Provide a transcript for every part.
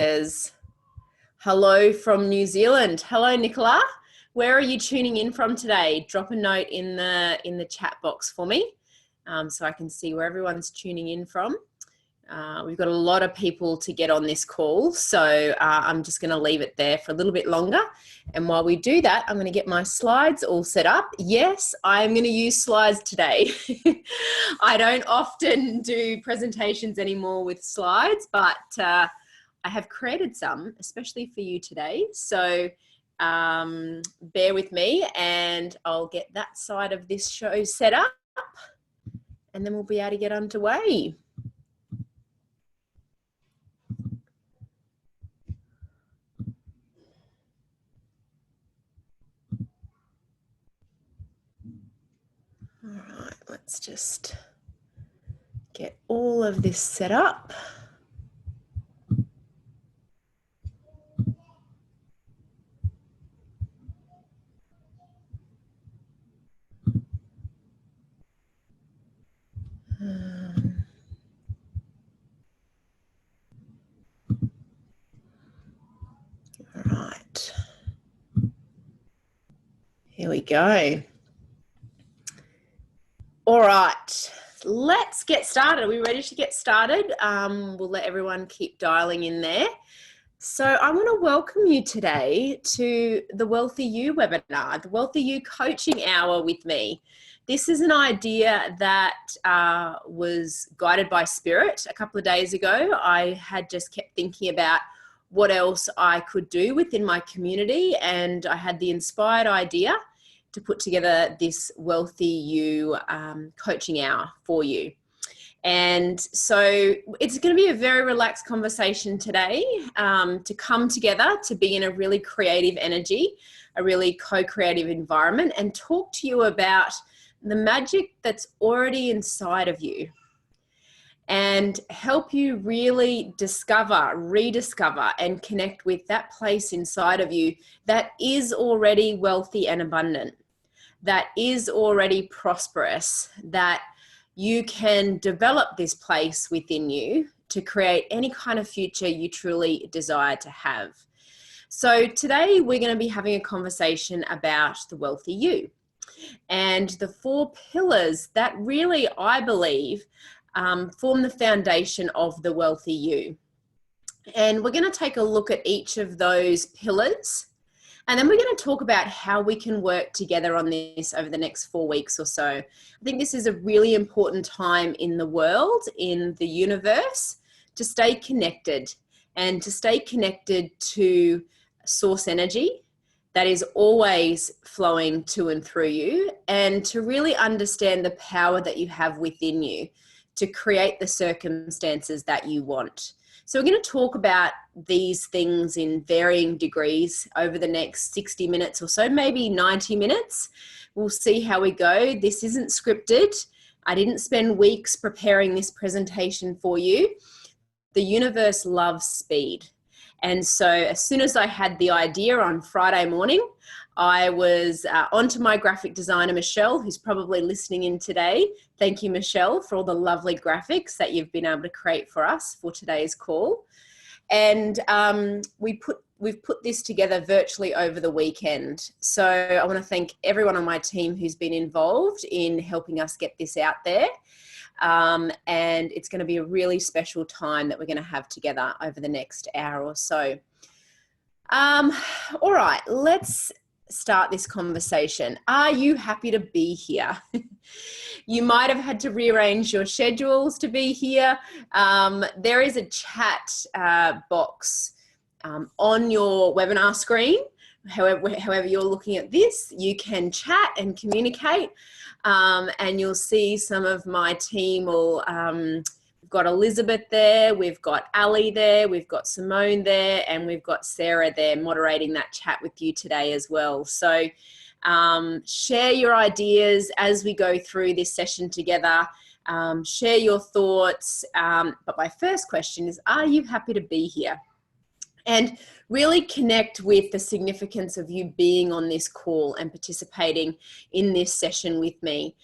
says, hello from New Zealand. Hello, Nicola. Where are you tuning in from today? Drop a note in the chat box for me so I can see where everyone's tuning in from. We've got a lot of people to get on this call, so I'm just going to leave it there for a little bit longer. And while we do that, I'm going to get my slides all set up. Yes, I'm going to use slides today. I don't often do presentations anymore with slides, but I have created some, especially for you today. So bear with me and I'll get that side of this show set up and then we'll be able to get underway. All right, let's just get all of this set up. All right, here we go. All right, let's get started. Are we ready to get started? We'll let everyone keep dialing in there. So I want to welcome you today to the Wealthy You webinar, the Wealthy You Coaching Hour with me. This is an idea that was guided by Spirit a couple of days ago. I had just kept thinking about what else I could do within my community, and I had the inspired idea to put together this Wealthy You coaching hour for you. And so it's going to be a very relaxed conversation today to come together, to be in a really creative energy, a really co-creative environment, and talk to you about the magic that's already inside of you and help you really discover, rediscover, and connect with that place inside of you that is already wealthy and abundant, that is already prosperous, that you can develop this place within you to create any kind of future you truly desire to have. So today we're going to be having a conversation about the wealthy you and the 4 pillars that really, I believe, form the foundation of the wealthy you. And we're going to take a look at each of those pillars. And then we're going to talk about how we can work together on this over the next 4 weeks or so. I think this is a really important time in the world, in the universe, to stay connected and to stay connected to source energy that is always flowing to and through you, and to really understand the power that you have within you to create the circumstances that you want. So we're going to talk about these things in varying degrees over the next 60 minutes or so, maybe 90 minutes. We'll see how we go. This isn't scripted. I didn't spend weeks preparing this presentation for you. The universe loves speed. And so as soon as I had the idea on Friday morning, I was onto my graphic designer, Michelle, who's probably listening in today. Thank you, Michelle, for all the lovely graphics that you've been able to create for us for today's call. And we've put this together virtually over the weekend. So I want to thank everyone on my team who's been involved in helping us get this out there. And it's going to be a really special time that we're going to have together over the next hour or so. All right, let's start this conversation. Are you happy to be here? You might have had to rearrange your schedules to be here. There is a chat box on your webinar screen. However you're looking at this, you can chat and communicate, and you'll see some of my team will we've got Elizabeth there, we've got Ali there, we've got Simone there, and we've got Sarah there moderating that chat with you today as well. So share your ideas as we go through this session together. Share your thoughts. But my first question is, are you happy to be here? and really connect with the significance of you being on this call and participating in this session with me.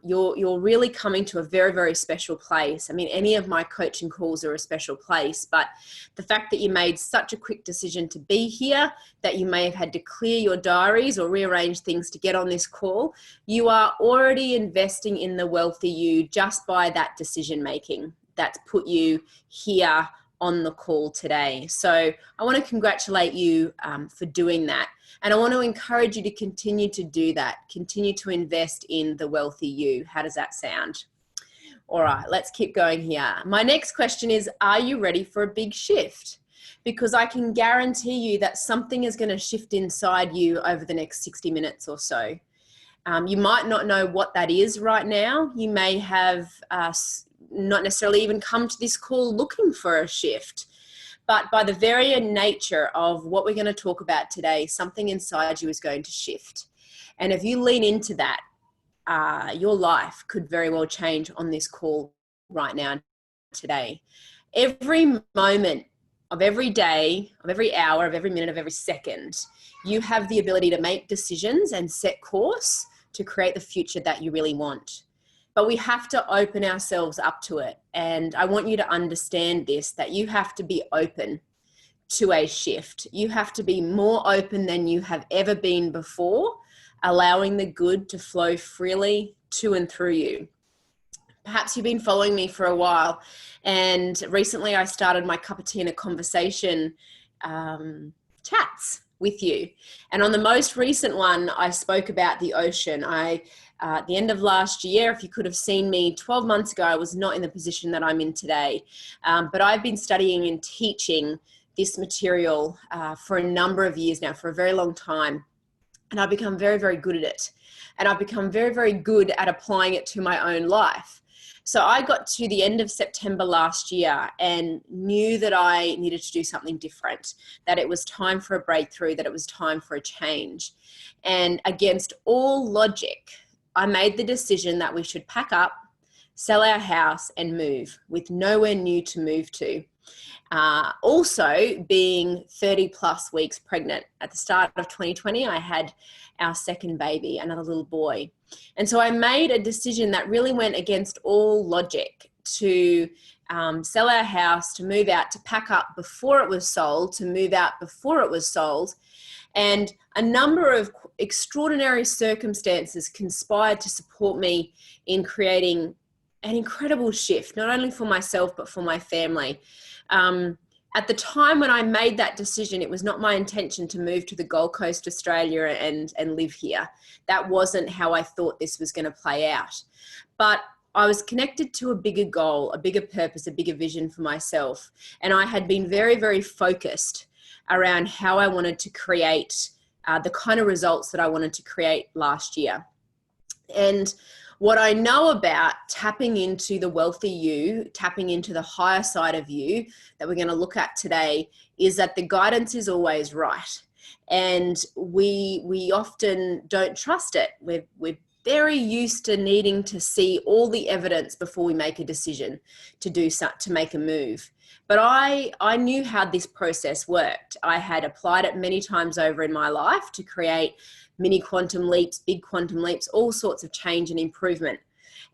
You're really coming to a very, very special place. I mean, any of my coaching calls are a special place, but the fact that you made such a quick decision to be here, that you may have had to clear your diaries or rearrange things to get on this call, you are already investing in the wealthy you just by that decision making. That's put you here on the call today. So I want to congratulate you for doing that. And I want to encourage you to continue to do that. Continue to invest in the wealthy you. How does that sound? All right, let's keep going here. My next question is, are you ready for a big shift? Because I can guarantee you that something is going to shift inside you over the next 60 minutes or so. You might not know what that is right now. You may have not necessarily even come to this call looking for a shift, but by the very nature of what we're going to talk about today, something inside you is going to shift. And if you lean into that, your life could very well change on this call right now today. Every moment of every day, of every hour, of every minute, of every second, you have the ability to make decisions and set course to create the future that you really want. But we have to open ourselves up to it. And I want you to understand this, that you have to be open to a shift. You have to be more open than you have ever been before, allowing the good to flow freely to and through you. Perhaps you've been following me for a while, and recently I started my cup of tea and a conversation chats with you. And on the most recent one, I spoke about the ocean. At the end of last year, if you could have seen me 12 months ago, I was not in the position that I'm in today. But I've been studying and teaching this material for a number of years now, for a very long time. And I've become very, very good at it. And I've become very, very good at applying it to my own life. So I got to the end of September last year and knew that I needed to do something different, that it was time for a breakthrough, that it was time for a change. And against all logic, I made the decision that we should pack up, sell our house and move with nowhere new to move to. Also being 30 plus weeks pregnant. At the start of 2020, I had our second baby, another little boy. And so I made a decision that really went against all logic to sell our house, to move out, to pack up before it was sold, to move out before it was sold. And a number of extraordinary circumstances conspired to support me in creating an incredible shift, not only for myself, but for my family. At the time when I made that decision, it was not my intention to move to the Gold Coast, Australia, and live here. That wasn't how I thought this was going to play out. But I was connected to a bigger goal, a bigger purpose, a bigger vision for myself. And I had been very, very focused around how I wanted to create the kind of results that I wanted to create last year. And what I know about tapping into the wealthy you, tapping into the higher side of you that we're going to look at today, is that the guidance is always right. And we often don't trust it. We're very used to needing to see all the evidence before we make a decision to make a move. But I knew how this process worked. I had applied it many times over in my life to create mini quantum leaps, big quantum leaps, all sorts of change and improvement.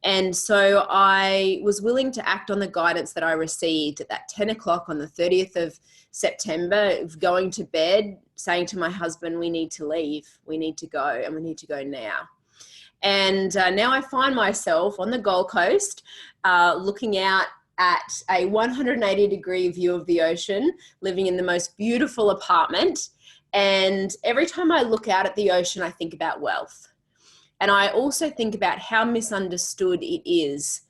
And so I was willing to act on the guidance that I received at that 10 o'clock on the 30th of September, of going to bed, saying to my husband, we need to leave, we need to go, and we need to go now. And now I find myself on the Gold Coast looking out at a 180-degree view of the ocean, living in the most beautiful apartment. And every time I look out at the ocean, I think about wealth. And I also think about how misunderstood it is.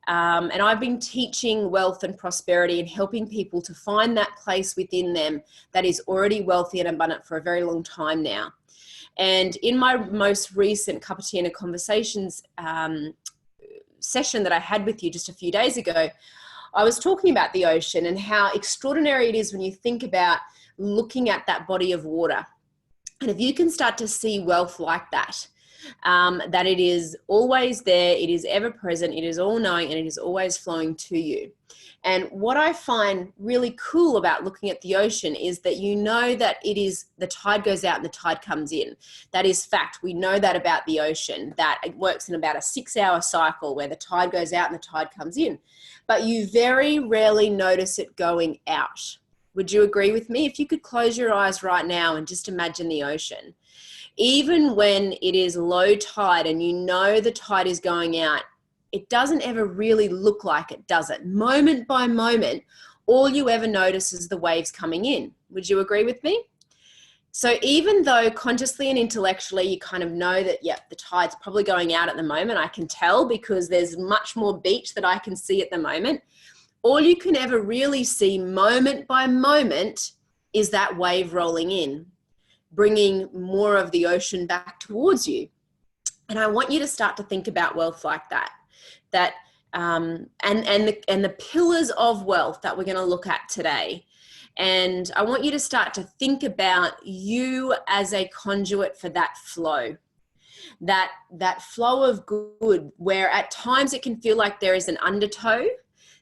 And I've been teaching wealth and prosperity and helping people to find that place within them that is already wealthy and abundant for a very long time now. And in my most recent Cup of Tea and a Conversations session that I had with you just a few days ago, I was talking about the ocean and how extraordinary it is when you think about looking at that body of water. And if you can start to see wealth like that, that it is always there, it is ever present, it is all knowing, and it is always flowing to you. And what I find really cool about looking at the ocean is that you know that it is, the tide goes out and the tide comes in. That is fact. We know that about the ocean, that it works in about a 6-hour cycle where the tide goes out and the tide comes in. But you very rarely notice it going out. Would you agree with me? If you could close your eyes right now and just imagine the ocean. Even when it is low tide and you know the tide is going out, it doesn't ever really look like it, does it? Moment by moment, all you ever notice is the waves coming in. Would you agree with me? So even though consciously and intellectually you kind of know that, yep, the tide's probably going out at the moment, I can tell because there's much more beach that I can see at the moment. All you can ever really see moment by moment is that wave rolling in, bringing more of the ocean back towards you. And I want you to start to think about wealth like that. And the pillars of wealth that we're going to look at today. And I want you to start to think about you as a conduit for that flow, that flow of good, where at times it can feel like there is an undertow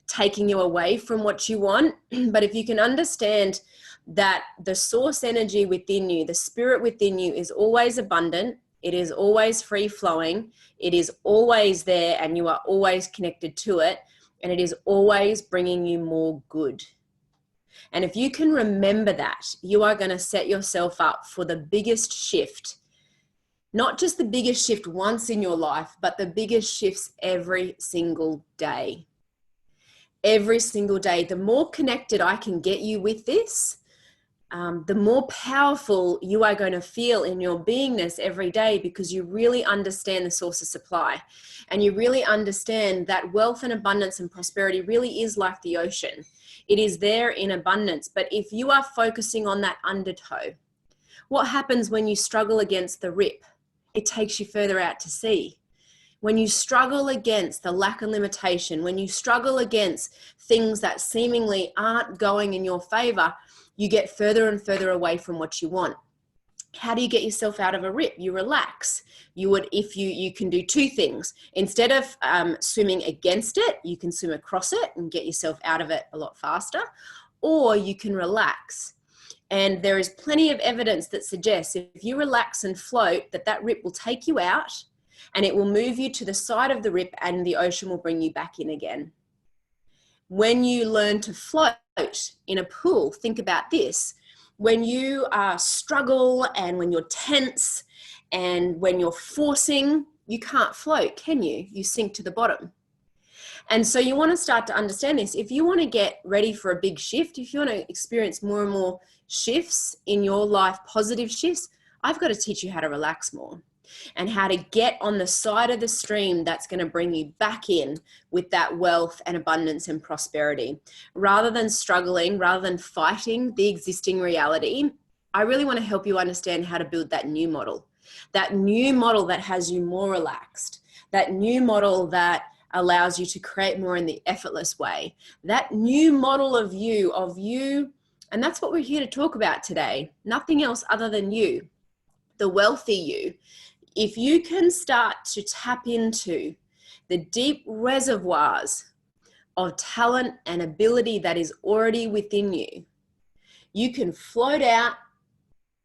taking you away from what you want. But if you can understand that the source energy within you, the spirit within you, is always abundant, it is always free flowing, it is always there, and you are always connected to it, and it is always bringing you more good. And if you can remember that, you are going to set yourself up for the biggest shift, not just the biggest shift once in your life, but the biggest shifts every single day. Every single day. The more connected I can get you with this, the more powerful you are going to feel in your beingness every day, because you really understand the source of supply, and you really understand that wealth and abundance and prosperity really is like the ocean. It is there in abundance. But if you are focusing on that undertow, what happens when you struggle against the rip? It takes you further out to sea. When you struggle against the lack of limitation, when you struggle against things that seemingly aren't going in your favor, you get further and further away from what you want. How do you get yourself out of a rip? You relax. If you can do two things. Instead of swimming against it, you can swim across it and get yourself out of it a lot faster, or you can relax. And there is plenty of evidence that suggests if you relax and float, that rip will take you out, and it will move you to the side of the rip, and the ocean will bring you back in again. When you learn to float in a pool, think about this. When you struggle and when you're tense and when you're forcing, you can't float, can you? You sink to the bottom. And so you want to start to understand this. If you want to get ready for a big shift, if you want to experience more and more shifts in your life, positive shifts, I've got to teach you how to relax more and how to get on the side of the stream that's going to bring you back in with that wealth and abundance and prosperity. Rather than struggling, rather than fighting the existing reality, I really want to help you understand how to build that new model that has you more relaxed, that new model that allows you to create more in the effortless way, that new model of you. And that's what we're here to talk about today. Nothing else other than you, the wealthy you. If you can start to tap into the deep reservoirs of talent and ability that is already within you, you can float out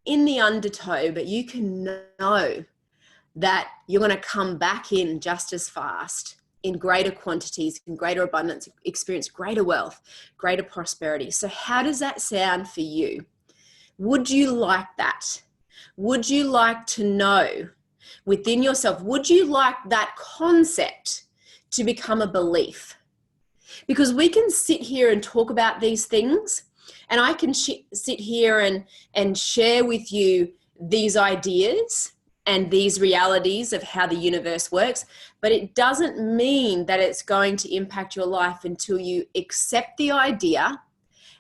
in the undertow, but you can know that you're going to come back in just as fast, in greater quantities, in greater abundance, experience greater wealth, greater prosperity. So how does that sound for you? Would you like that? Would you like to know within yourself? Would you like that concept to become a belief? Because we can sit here and talk about these things, and I can sit here and share with you these ideas and these realities of how the universe works, but it doesn't mean that it's going to impact your life until you accept the idea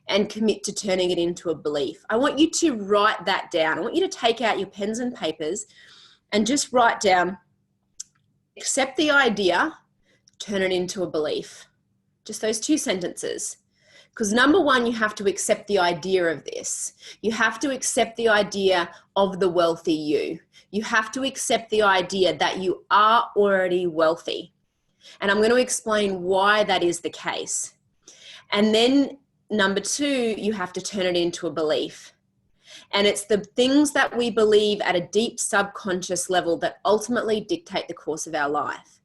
and commit to turning it into a belief. I want you to write that down. I want you to take out your pens and papers and just write down, accept the idea, turn it into a belief. Just those two sentences. Because number one, you have to accept the idea of this. You have to accept the idea of the wealthy you. You have to accept the idea that you are already wealthy. And I'm going to explain why that is the case. And then number two, you have to turn it into a belief. And it's the things that we believe at a deep subconscious level that ultimately dictate the course of our life.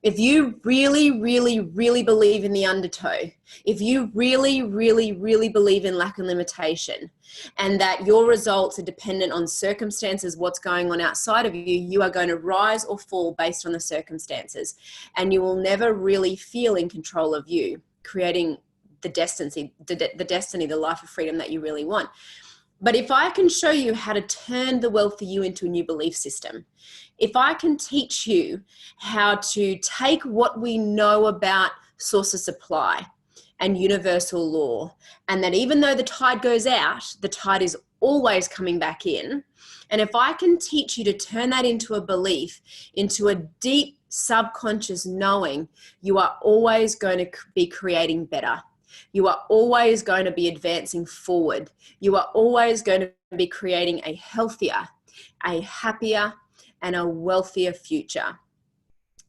If you really, really, really believe in the undertow, if you really, really, really believe in lack and limitation, and that your results are dependent on circumstances, what's going on outside of you, you are going to rise or fall based on the circumstances. And you will never really feel in control of you, creating the destiny, the life of freedom that you really want. But if I can show you how to turn the wealthy you into a new belief system, if I can teach you how to take what we know about source of supply and universal law, and that even though the tide goes out, the tide is always coming back in. And if I can teach you to turn that into a belief, into a deep subconscious knowing, you are always going to be creating better. You are always going to be advancing forward. You are always going to be creating a healthier, a happier, and a wealthier future.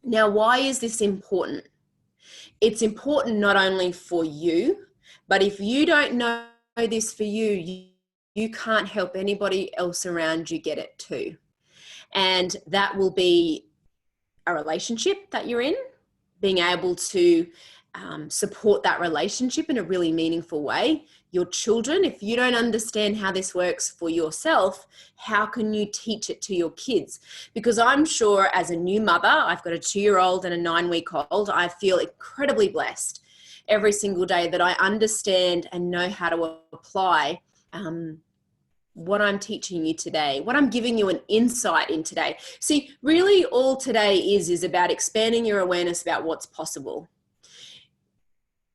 Now, why is this important? It's important not only for you, but if you don't know this for you, you can't help anybody else around you get it too. And that will be a relationship that you're in, being able to support that relationship in a really meaningful way. Your children, if you don't understand how this works for yourself, how can you teach it to your kids? Because I'm sure as a new mother, I've got a 2-year-old and a 9-week-old, I feel incredibly blessed every single day that I understand and know how to apply what I'm teaching you today, what I'm giving you an insight in today. See, really all today is about expanding your awareness about what's possible.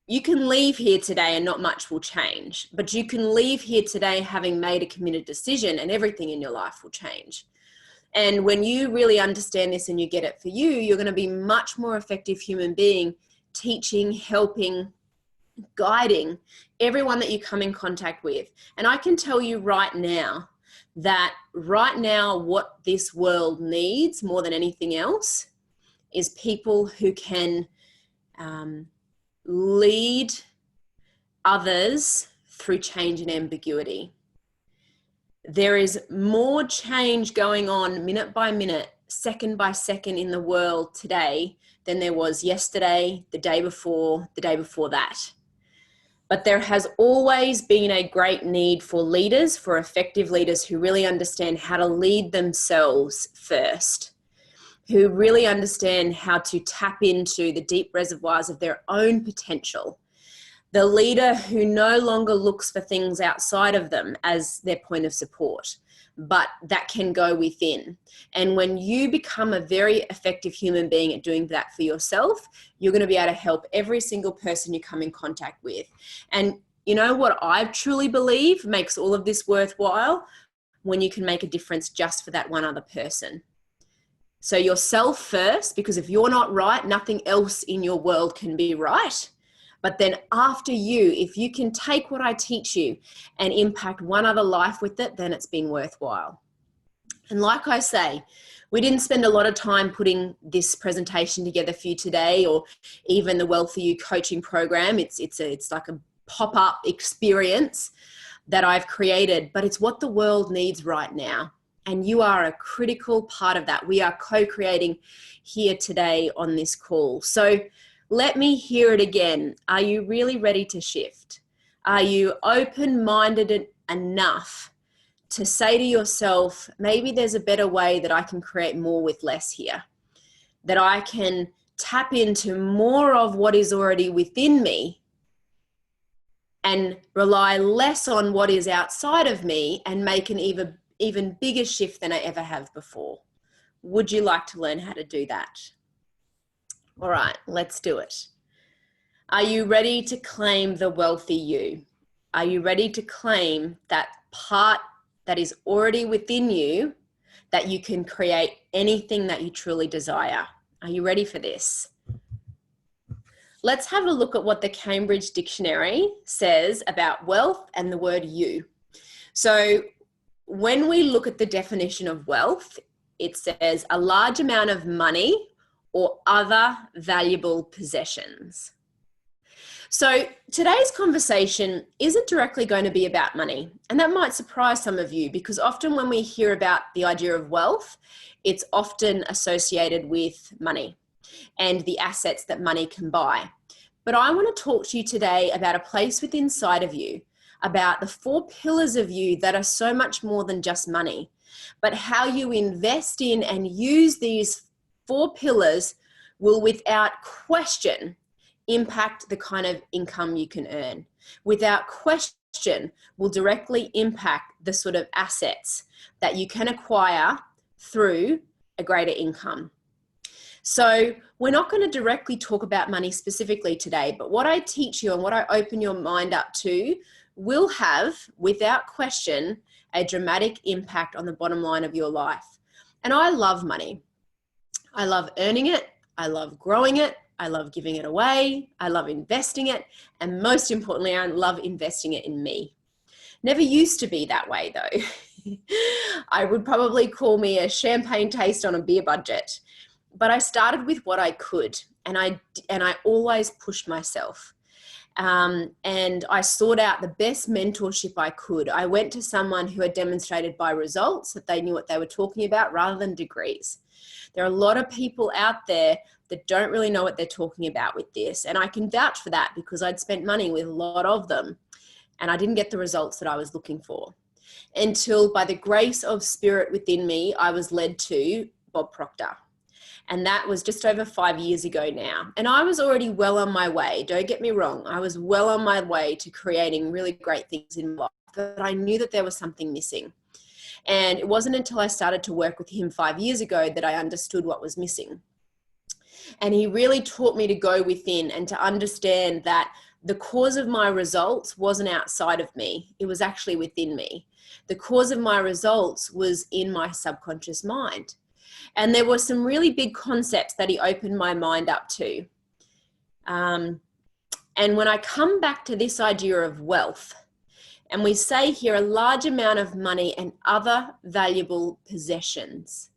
You can leave here today and not much will change, but you can leave here today having made a committed decision and everything in your life will change. And when you really understand this and you get it for you, you're going to be much more effective human being, teaching, helping, guiding everyone that you come in contact with. And I can tell you right now that right now what this world needs more than anything else is people who can lead others through change and ambiguity. There is more change going on minute by minute, second by second in the world today than there was yesterday, the day before that. But there has always been a great need for leaders, for effective leaders who really understand how to lead themselves first, who really understand how to tap into the deep reservoirs of their own potential. The leader who no longer looks for things outside of them as their point of support, but that can go within. And when you become a very effective human being at doing that for yourself, you're going to be able to help every single person you come in contact with. And you know what I truly believe makes all of this worthwhile? When you can make a difference just for that one other person. So yourself first, because if you're not right, nothing else in your world can be right. But then after you, if you can take what I teach you and impact one other life with it, then it's been worthwhile. And like I say, we didn't spend a lot of time putting this presentation together for you today, or even the Wealthy You coaching program. It's like a pop-up experience that I've created, but it's what the world needs right now. And you are a critical part of that. We are co-creating here today on this call. So let me hear it again. Are you really ready to shift? Are you open-minded enough to say to yourself, maybe there's a better way that I can create more with less here, that I can tap into more of what is already within me and rely less on what is outside of me and make an even bigger shift than I ever have before? Would you like to learn how to do that? All right, let's do it. Are you ready to claim the wealthy you? Are you ready to claim that part that is already within you, that you can create anything that you truly desire? Are you ready for this? let's have a look at what the Cambridge Dictionary says about wealth and the word you. So when we look at the definition of wealth, it says a large amount of money or other valuable possessions. So today's conversation isn't directly going to be about money, and that might surprise some of you because often when we hear about the idea of wealth, it's often associated with money and the assets that money can buy. But I want to talk to you today about a place within inside of you, about the 4 pillars of you that are so much more than just money, but how you invest in and use these 4 pillars will without question impact the kind of income you can earn. Without question will directly impact the sort of assets that you can acquire through a greater income. So we're not going to directly talk about money specifically today, but what I teach you and what I open your mind up to will have, without question, a dramatic impact on the bottom line of your life. And I love money. I love earning it. I love growing it. I love giving it away. I love investing it. And most importantly, I love investing it in me. Never used to be that way though. I would probably call me a champagne taste on a beer budget. But I started with what I could, and I always pushed myself. And I sought out the best mentorship I could. I went to someone who had demonstrated by results that they knew what they were talking about rather than degrees. There are a lot of people out there that don't really know what they're talking about with this. And I can vouch for that because I'd spent money with a lot of them and I didn't get the results that I was looking for. Until by the grace of spirit within me, I was led to Bob Proctor. And that was just over 5 years ago now. And I was already well on my way. Don't get me wrong. I was well on my way to creating really great things in life, but I knew that there was something missing. And it wasn't until I started to work with him 5 years ago that I understood what was missing. And he really taught me to go within and to understand that the cause of my results wasn't outside of me. It was actually within me. The cause of my results was in my subconscious mind. And there were some really big concepts that he opened my mind up to. And when I come back to this idea of wealth, and we say here a large amount of money and other valuable possessions,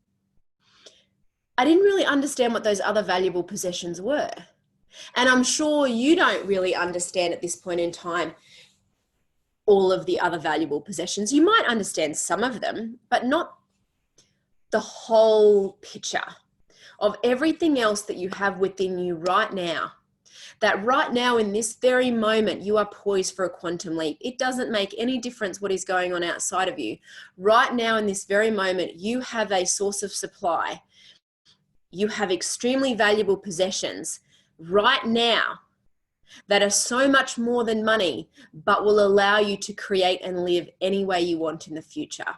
I didn't really understand what those other valuable possessions were. And I'm sure you don't really understand at this point in time all of the other valuable possessions. You might understand some of them, but not the whole picture of everything else that you have within you right now. That right now in this very moment, you are poised for a quantum leap. It doesn't make any difference what is going on outside of you. Right now in this very moment, you have a source of supply. You have extremely valuable possessions right now that are so much more than money, but will allow you to create and live any way you want in the future.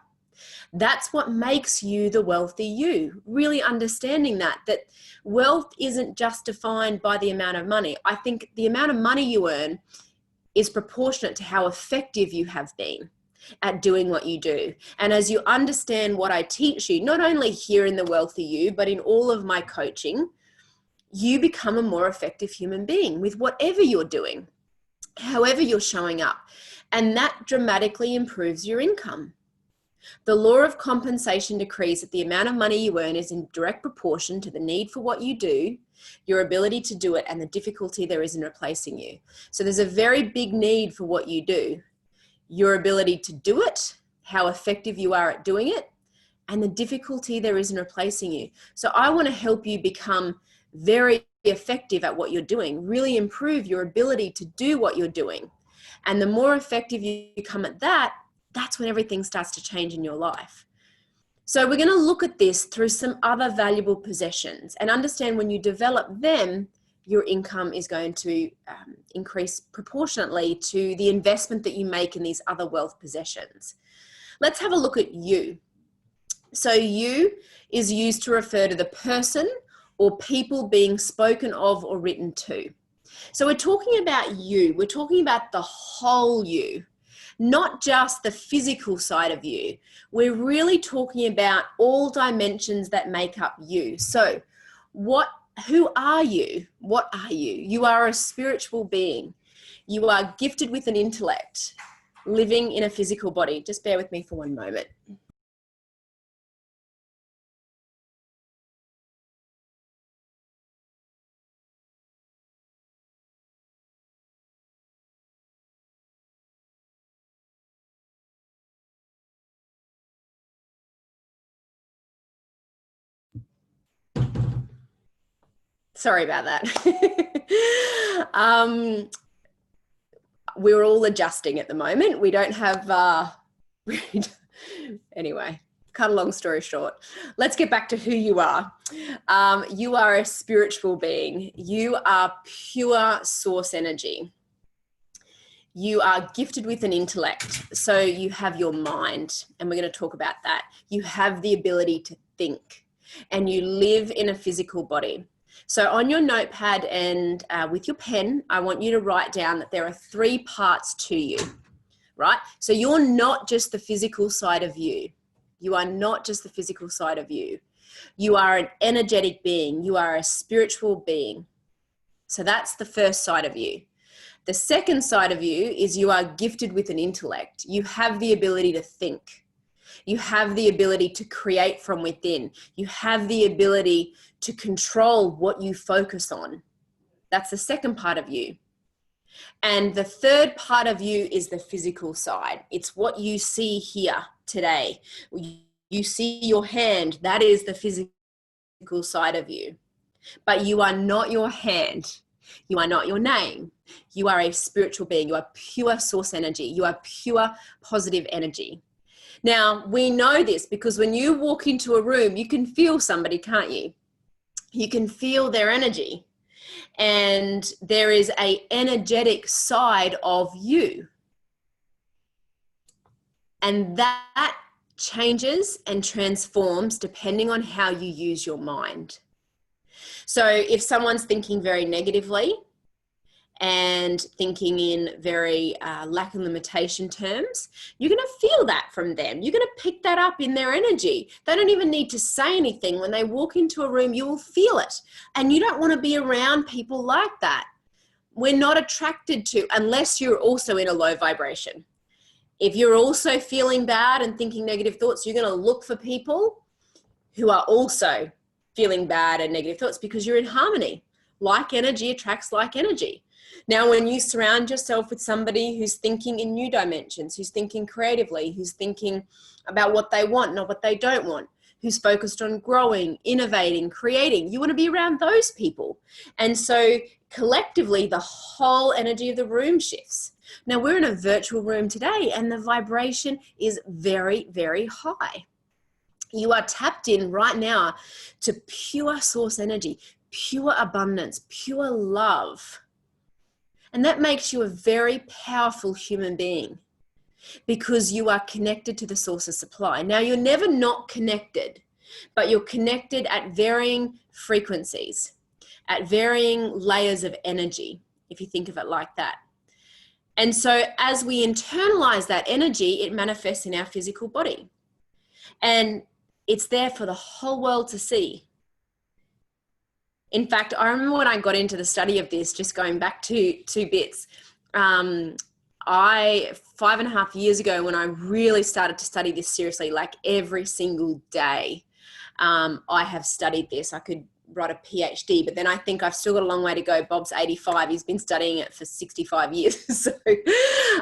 That's what makes you the wealthy you. Really understanding that wealth isn't just defined by the amount of money. I think the amount of money you earn is proportionate to how effective you have been at doing what you do. And as you understand what I teach you, not only here in the Wealthy You, but in all of my coaching, you become a more effective human being with whatever you're doing, however you're showing up. And that dramatically improves your income. The law of compensation decrees that the amount of money you earn is in direct proportion to the need for what you do, your ability to do it, and the difficulty there is in replacing you. So there's a very big need for what you do, your ability to do it, how effective you are at doing it, and the difficulty there is in replacing you. So I want to help you become very effective at what you're doing, really improve your ability to do what you're doing. And the more effective you become at that, that's when everything starts to change in your life. So we're going to look at this through some other valuable possessions and understand when you develop them, your income is going to increase proportionately to the investment that you make in these other wealth possessions. Let's have a look at you. So you is used to refer to the person or people being spoken of or written to. So we're talking about you. We're talking about the whole you, not just the physical side of you. We're really talking about all dimensions that make up you. So what who are you? What are you? You are a spiritual being. You are gifted with an intellect, living in a physical body. Just bear with me for one moment. Sorry about that. We're all adjusting at the moment. We don't have, anyway, cut a long story short. Let's get back to who you are. You are a spiritual being. You are pure source energy. You are gifted with an intellect. So you have your mind, and we're going to talk about that. You have the ability to think, and you live in a physical body. So on your notepad and with your pen, I want you to write down that there are 3 parts to you, right? So you're not just the physical side of you. You are not just the physical side of you. You are an energetic being. You are a spiritual being. So that's the first side of you. The second side of you is you are gifted with an intellect. You have the ability to think. You have the ability to create from within. You have the ability to control what you focus on. That's the second part of you. And the third part of you is the physical side. It's what you see here today. You see your hand, that is the physical side of you. But you are not your hand. You are not your name. You are a spiritual being. You are pure source energy. You are pure positive energy. Now, we know this because when you walk into a room, you can feel somebody, can't you? You can feel their energy. And there is an energetic side of you. And that changes and transforms depending on how you use your mind. So if someone's thinking very negatively and thinking in very lack and limitation terms, you're going to feel that from them. You're going to pick that up in their energy. They don't even need to say anything. When they walk into a room, you will feel it. And you don't want to be around people like that. We're not attracted to, unless you're also in a low vibration. If you're also feeling bad and thinking negative thoughts, you're going to look for people who are also feeling bad and negative thoughts, because you're in harmony. Like energy attracts like energy. Now, when you surround yourself with somebody who's thinking in new dimensions, who's thinking creatively, who's thinking about what they want, not what they don't want, who's focused on growing, innovating, creating, you want to be around those people. And so collectively, the whole energy of the room shifts. Now, we're in a virtual room today, and the vibration is very, very high. You are tapped in right now to pure source energy, pure abundance, pure love. And that makes you a very powerful human being, because you are connected to the source of supply. Now, you're never not connected, but you're connected at varying frequencies, at varying layers of energy, if you think of it like that. And so as we internalize that energy, it manifests in our physical body. And it's there for the whole world to see. In fact, I remember when I got into the study of this, just going back to 2 bits, 5.5 years ago, when I really started to study this seriously, like every single day, I have studied this. I could write a PhD, but then I think I've still got a long way to go. Bob's 85. He's been studying it for 65 years. So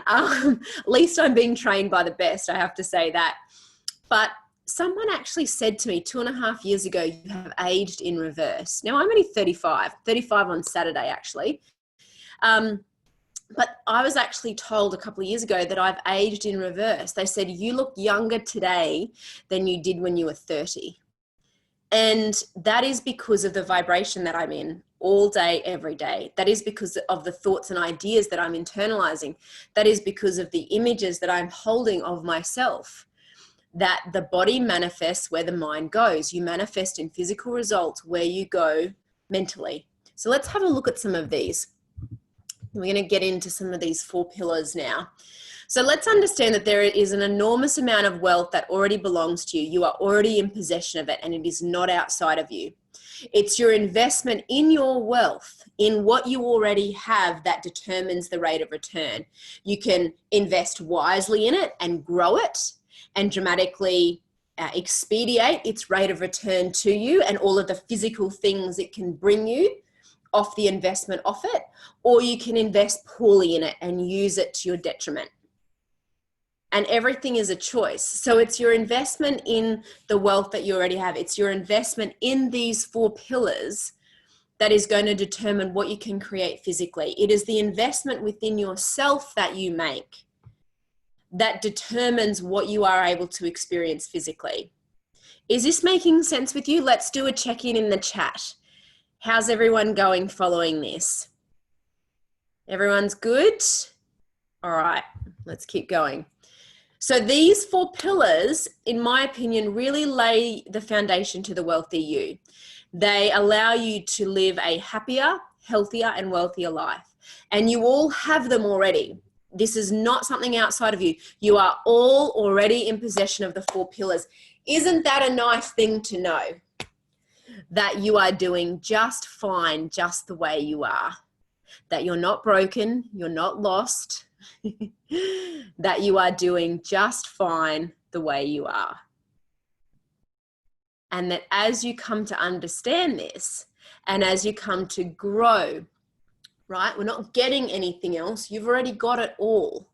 at least I'm being trained by the best, I have to say that. But someone actually said to me 2.5 years ago, you have aged in reverse. Now, I'm only 35 on Saturday, actually. But I was actually told a couple of years ago that I've aged in reverse. They said, you look younger today than you did when you were 30. And that is because of the vibration that I'm in all day, every day. That is because of the thoughts and ideas that I'm internalizing. That is because of the images that I'm holding of myself. That the body manifests where the mind goes. You manifest in physical results where you go mentally. So let's have a look at some of these. We're going to get into some of these 4 pillars now. So let's understand that there is an enormous amount of wealth that already belongs to you. You are already in possession of it, and it is not outside of you. It's your investment in your wealth, in what you already have, that determines the rate of return. You can invest wisely in it and grow it and dramatically expedite its rate of return to you and all of the physical things it can bring you off the investment of it, or you can invest poorly in it and use it to your detriment. And everything is a choice. So it's your investment in the wealth that you already have. It's your investment in these 4 pillars that is going to determine what you can create physically. It is the investment within yourself that you make that determines what you are able to experience physically. Is this making sense with you? Let's do a check-in in the chat. How's everyone going following this? Everyone's good? All right, let's keep going. So these 4 pillars, in my opinion, really lay the foundation to the wealthy you. They allow you to live a happier, healthier, and wealthier life. And you all have them already. This is not something outside of you. You are all already in possession of the 4 pillars. Isn't that a nice thing to know? That you are doing just fine, just the way you are. That you're not broken, you're not lost. That you are doing just fine the way you are. And that as you come to understand this, and as you come to grow, right? We're not getting anything else. You've already got it all.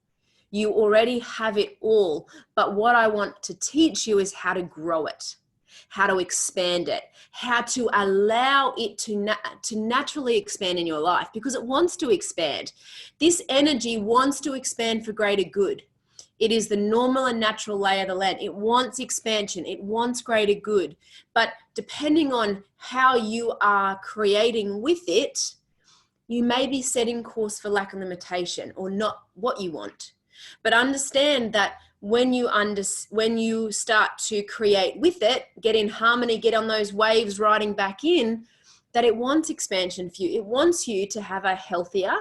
You already have it all. But what I want to teach you is how to grow it, how to expand it, how to allow it to naturally expand in your life, because it wants to expand. This energy wants to expand for greater good. It is the normal and natural lay of the land. It wants expansion. It wants greater good. But depending on how you are creating with it, you may be setting course for lack and limitation, or not what you want. But understand that when you start to create with it, get in harmony, get on those waves riding back in, that it wants expansion for you. It wants you to have a healthier,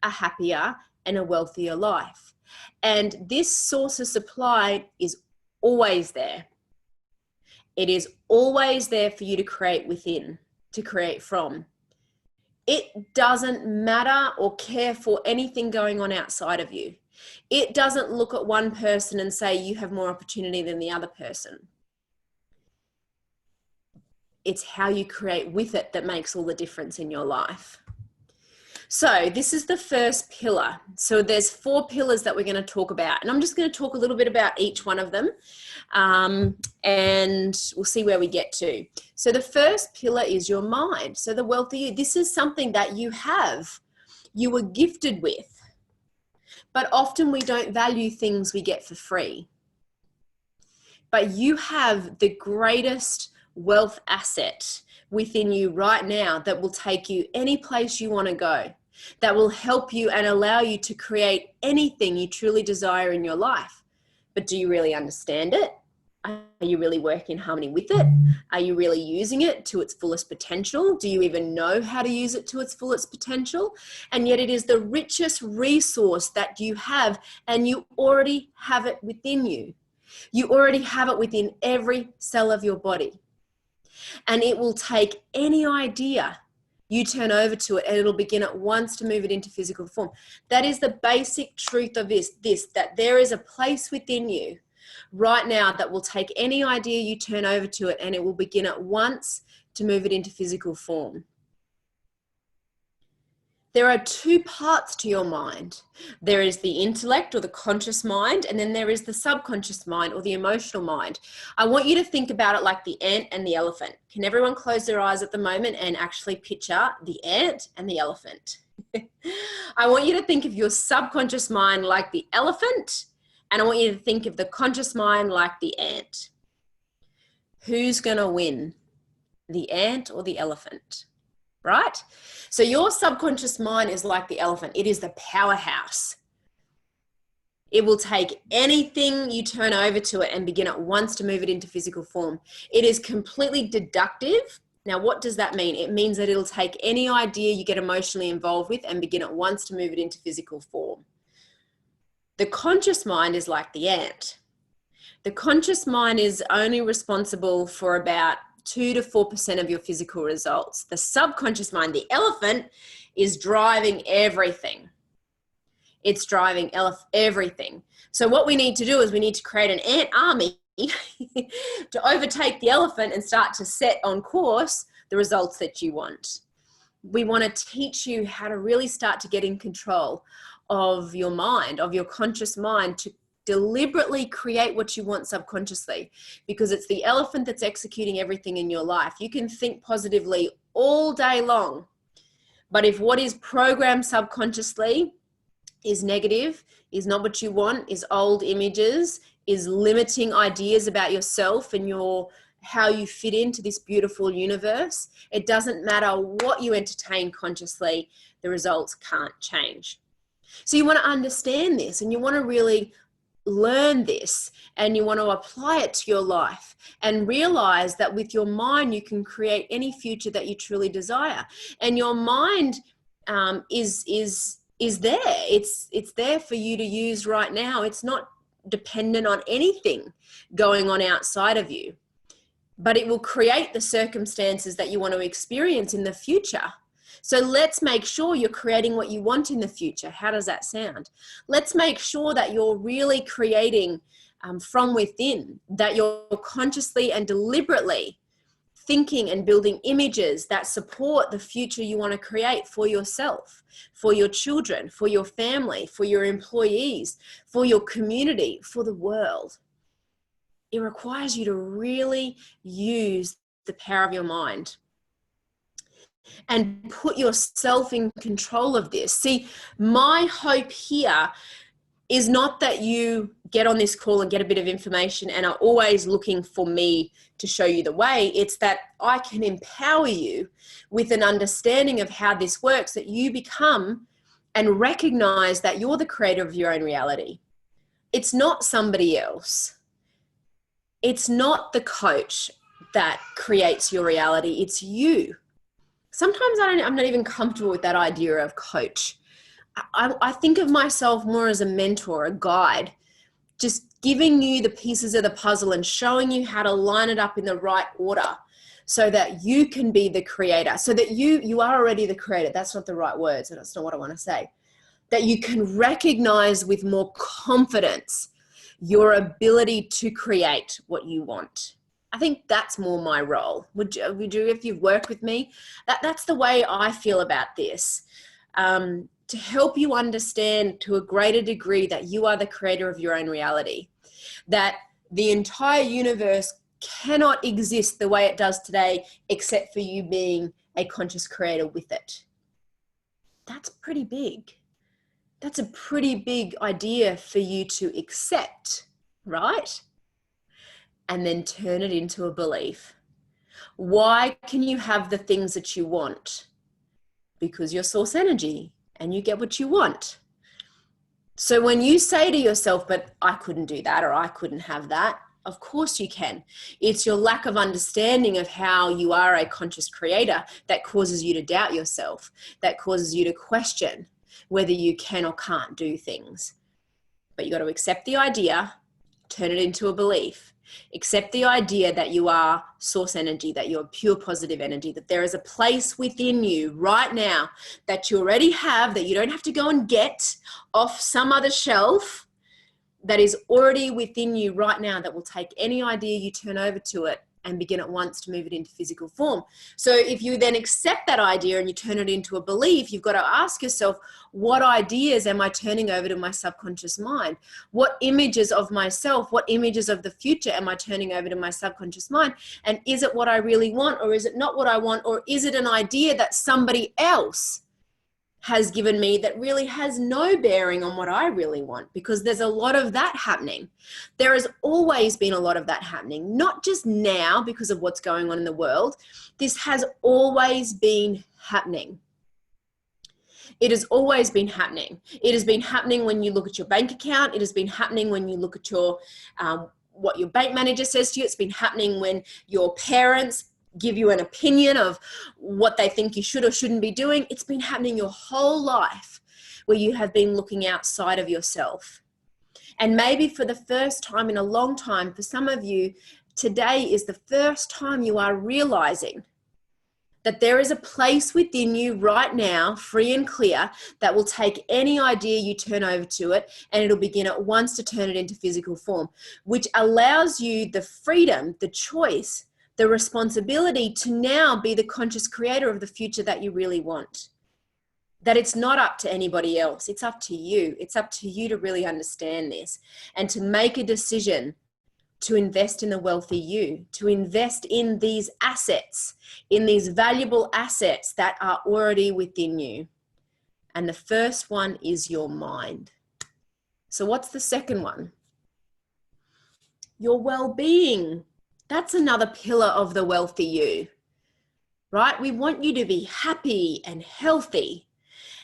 a happier, and a wealthier life. And this source of supply is always there. It is always there for you to create within, to create from. It doesn't matter or care for anything going on outside of you. It doesn't look at one person and say you have more opportunity than the other person. It's how you create with it that makes all the difference in your life. So this is the first pillar. So there's 4 pillars that we're going to talk about, and I'm just going to talk a little bit about each one of them, and we'll see where we get to. So the first pillar is your mind. So the wealthy you, this is something that you have, you were gifted with, but often we don't value things we get for free. But you have the greatest wealth asset within you right now that will take you any place you want to go, that will help you and allow you to create anything you truly desire in your life. But do you really understand it? Are you really working in harmony with it? Are you really using it to its fullest potential? Do you even know how to use it to its fullest potential? And yet it is the richest resource that you have, and you already have it within you. You already have it within every cell of your body. And it will take any idea you turn over to it, and it'll begin at once to move it into physical form. That is the basic truth of this, that there is a place within you right now that will take any idea you turn over to it, and it will begin at once to move it into physical form. There are 2 parts to your mind. There is the intellect or the conscious mind, and then there is the subconscious mind or the emotional mind. I want you to think about it like the ant and the elephant. Can everyone close their eyes at the moment and actually picture the ant and the elephant? I want you to think of your subconscious mind like the elephant, and I want you to think of the conscious mind like the ant. Who's going to win, the ant or the elephant? Right? So your subconscious mind is like the elephant. It is the powerhouse. It will take anything you turn over to it and begin at once to move it into physical form. It is completely deductive. Now, what does that mean? It means that it'll take any idea you get emotionally involved with and begin at once to move it into physical form. The conscious mind is like the ant. The conscious mind is only responsible for about 2 to 4% of your physical results. The subconscious mind, the elephant, is driving everything. It's driving everything. So what we need to do is we need to create an ant army to overtake the elephant and start to set on course the results that you want. We want to teach you how to really start to get in control of your mind, of your conscious mind, to deliberately create what you want subconsciously, because it's the elephant that's executing everything in your life. You can think positively all day long, but if what is programmed subconsciously is negative, is not what you want, is old images, is limiting ideas about yourself and how you fit into this beautiful universe, it doesn't matter what you entertain consciously, the results can't change. So you want to understand this, and you want to really learn this, and you want to apply it to your life and realize that with your mind you can create any future that you truly desire. And your mind is there. It's there for you to use right now. It's not dependent on anything going on outside of you, but it will create the circumstances that you want to experience in the future. So let's make sure you're creating what you want in the future. How does that sound? Let's make sure that you're really creating from within, that you're consciously and deliberately thinking and building images that support the future you want to create for yourself, for your children, for your family, for your employees, for your community, for the world. It requires you to really use the power of your mind and put yourself in control of this. See, my hope here is not that you get on this call and get a bit of information and are always looking for me to show you the way. It's that I can empower you with an understanding of how this works, that you become and recognize that you're the creator of your own reality. It's not somebody else. It's not the coach that creates your reality. It's you. Sometimes I'm not even comfortable with that idea of coach. I think of myself more as a mentor, a guide, just giving you the pieces of the puzzle and showing you how to line it up in the right order so that you can be the creator, so that you are already the creator. That's not the right words, and that's not what I want to say. That you can recognize with more confidence your ability to create what you want. I think that's more my role. Would you, if you've worked with me, that's the way I feel about this. To help you understand to a greater degree that you are the creator of your own reality, that the entire universe cannot exist the way it does today except for you being a conscious creator with it. That's pretty big. That's a pretty big idea for you to accept, right? And then turn it into a belief. Why can you have the things that you want? Because you're source energy and you get what you want. So when you say to yourself, but I couldn't do that, or I couldn't have that, of course you can. It's your lack of understanding of how you are a conscious creator that causes you to doubt yourself, that causes you to question whether you can or can't do things. But you got to accept the idea, turn it into a belief. Accept the idea that you are source energy, that you're pure positive energy, that there is a place within you right now that you already have, that you don't have to go and get off some other shelf, that is already within you right now, that will take any idea you turn over to it and begin at once to move it into physical form. So if you then accept that idea and you turn it into a belief, you've got to ask yourself, what ideas am I turning over to my subconscious mind? What images of myself, what images of the future am I turning over to my subconscious mind? And is it what I really want, or is it not what I want? Or is it an idea that somebody else has given me that really has no bearing on what I really want? Because there's a lot of that happening. There has always been a lot of that happening, not just now because of what's going on in the world. This has always been happening. It has always been happening. It has been happening when you look at your bank account. It has been happening when you look at your what your bank manager says to you. It's been happening when your parents give you an opinion of what they think you should or shouldn't be doing. It's been happening your whole life where you have been looking outside of yourself. And maybe for the first time in a long time, for some of you, today is the first time you are realizing that there is a place within you right now, free and clear, that will take any idea you turn over to it, and it'll begin at once to turn it into physical form, which allows you the freedom, the choice, the responsibility to now be the conscious creator of the future that you really want. That it's not up to anybody else. It's up to you. It's up to you to really understand this and to make a decision to invest in the wealthy you, to invest in these assets, in these valuable assets that are already within you. And the first one is your mind. So what's the second one? Your well-being. That's another pillar of the wealthy you, right? We want you to be happy and healthy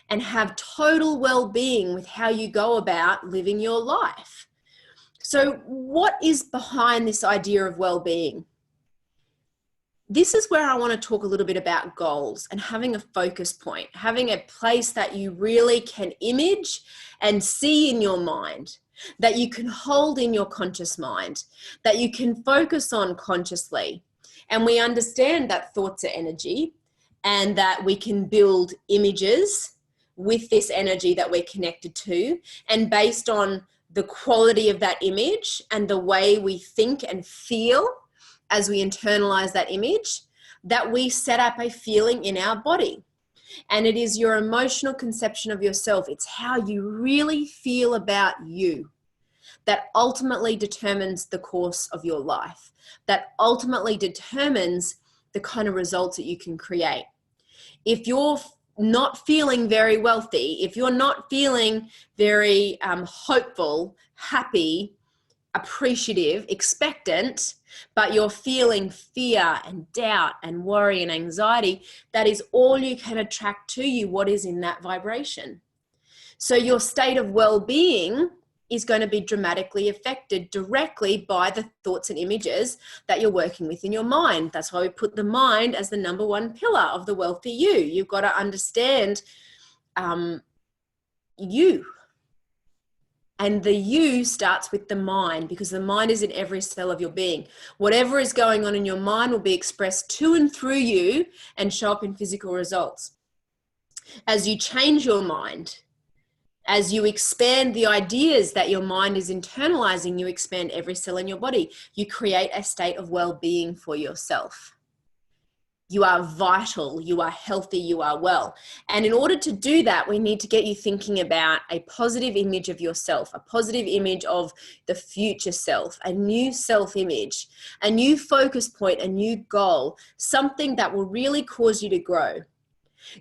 and have total well-being with how you go about living your life. So what is behind this idea of well-being? This is where I want to talk a little bit about goals and having a focus point, having a place that you really can image and see in your mind, that you can hold in your conscious mind, that you can focus on consciously. And we understand that thoughts are energy and that we can build images with this energy that we're connected to, and based on the quality of that image and the way we think and feel as we internalize that image, that we set up a feeling in our body. And it is your emotional conception of yourself. It's how you really feel about you that ultimately determines the course of your life, that ultimately determines the kind of results that you can create. If you're not feeling very wealthy, if you're not feeling very hopeful, happy, appreciative, expectant, but you're feeling fear and doubt and worry and anxiety, that is all you can attract to you, what is in that vibration. So your state of well-being is going to be dramatically affected directly by the thoughts and images that you're working with in your mind. That's why we put the mind as the number one pillar of the wealthy you. You've got to understand you. And the you starts with the mind, because the mind is in every cell of your being. Whatever is going on in your mind will be expressed to and through you and show up in physical results. As you change your mind, as you expand the ideas that your mind is internalizing, you expand every cell in your body. You create a state of well-being for yourself. You are vital, you are healthy, you are well. And in order to do that, we need to get you thinking about a positive image of yourself, a positive image of the future self, a new self-image, a new focus point, a new goal, something that will really cause you to grow.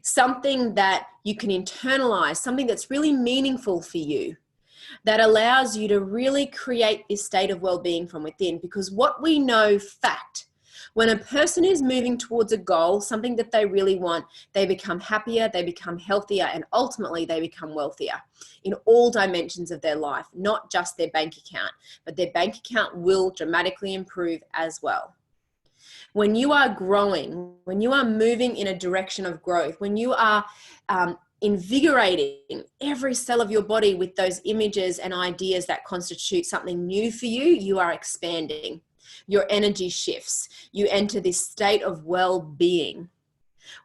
Something that you can internalize, something that's really meaningful for you, that allows you to really create this state of well-being from within. Because what we know, fact, when a person is moving towards a goal, something that they really want, they become happier, they become healthier, and ultimately they become wealthier in all dimensions of their life, not just their bank account, but their bank account will dramatically improve as well. When you are growing, when you are moving in a direction of growth, when you are invigorating every cell of your body with those images and ideas that constitute something new for you, you are expanding. Your energy shifts. You enter this state of well-being.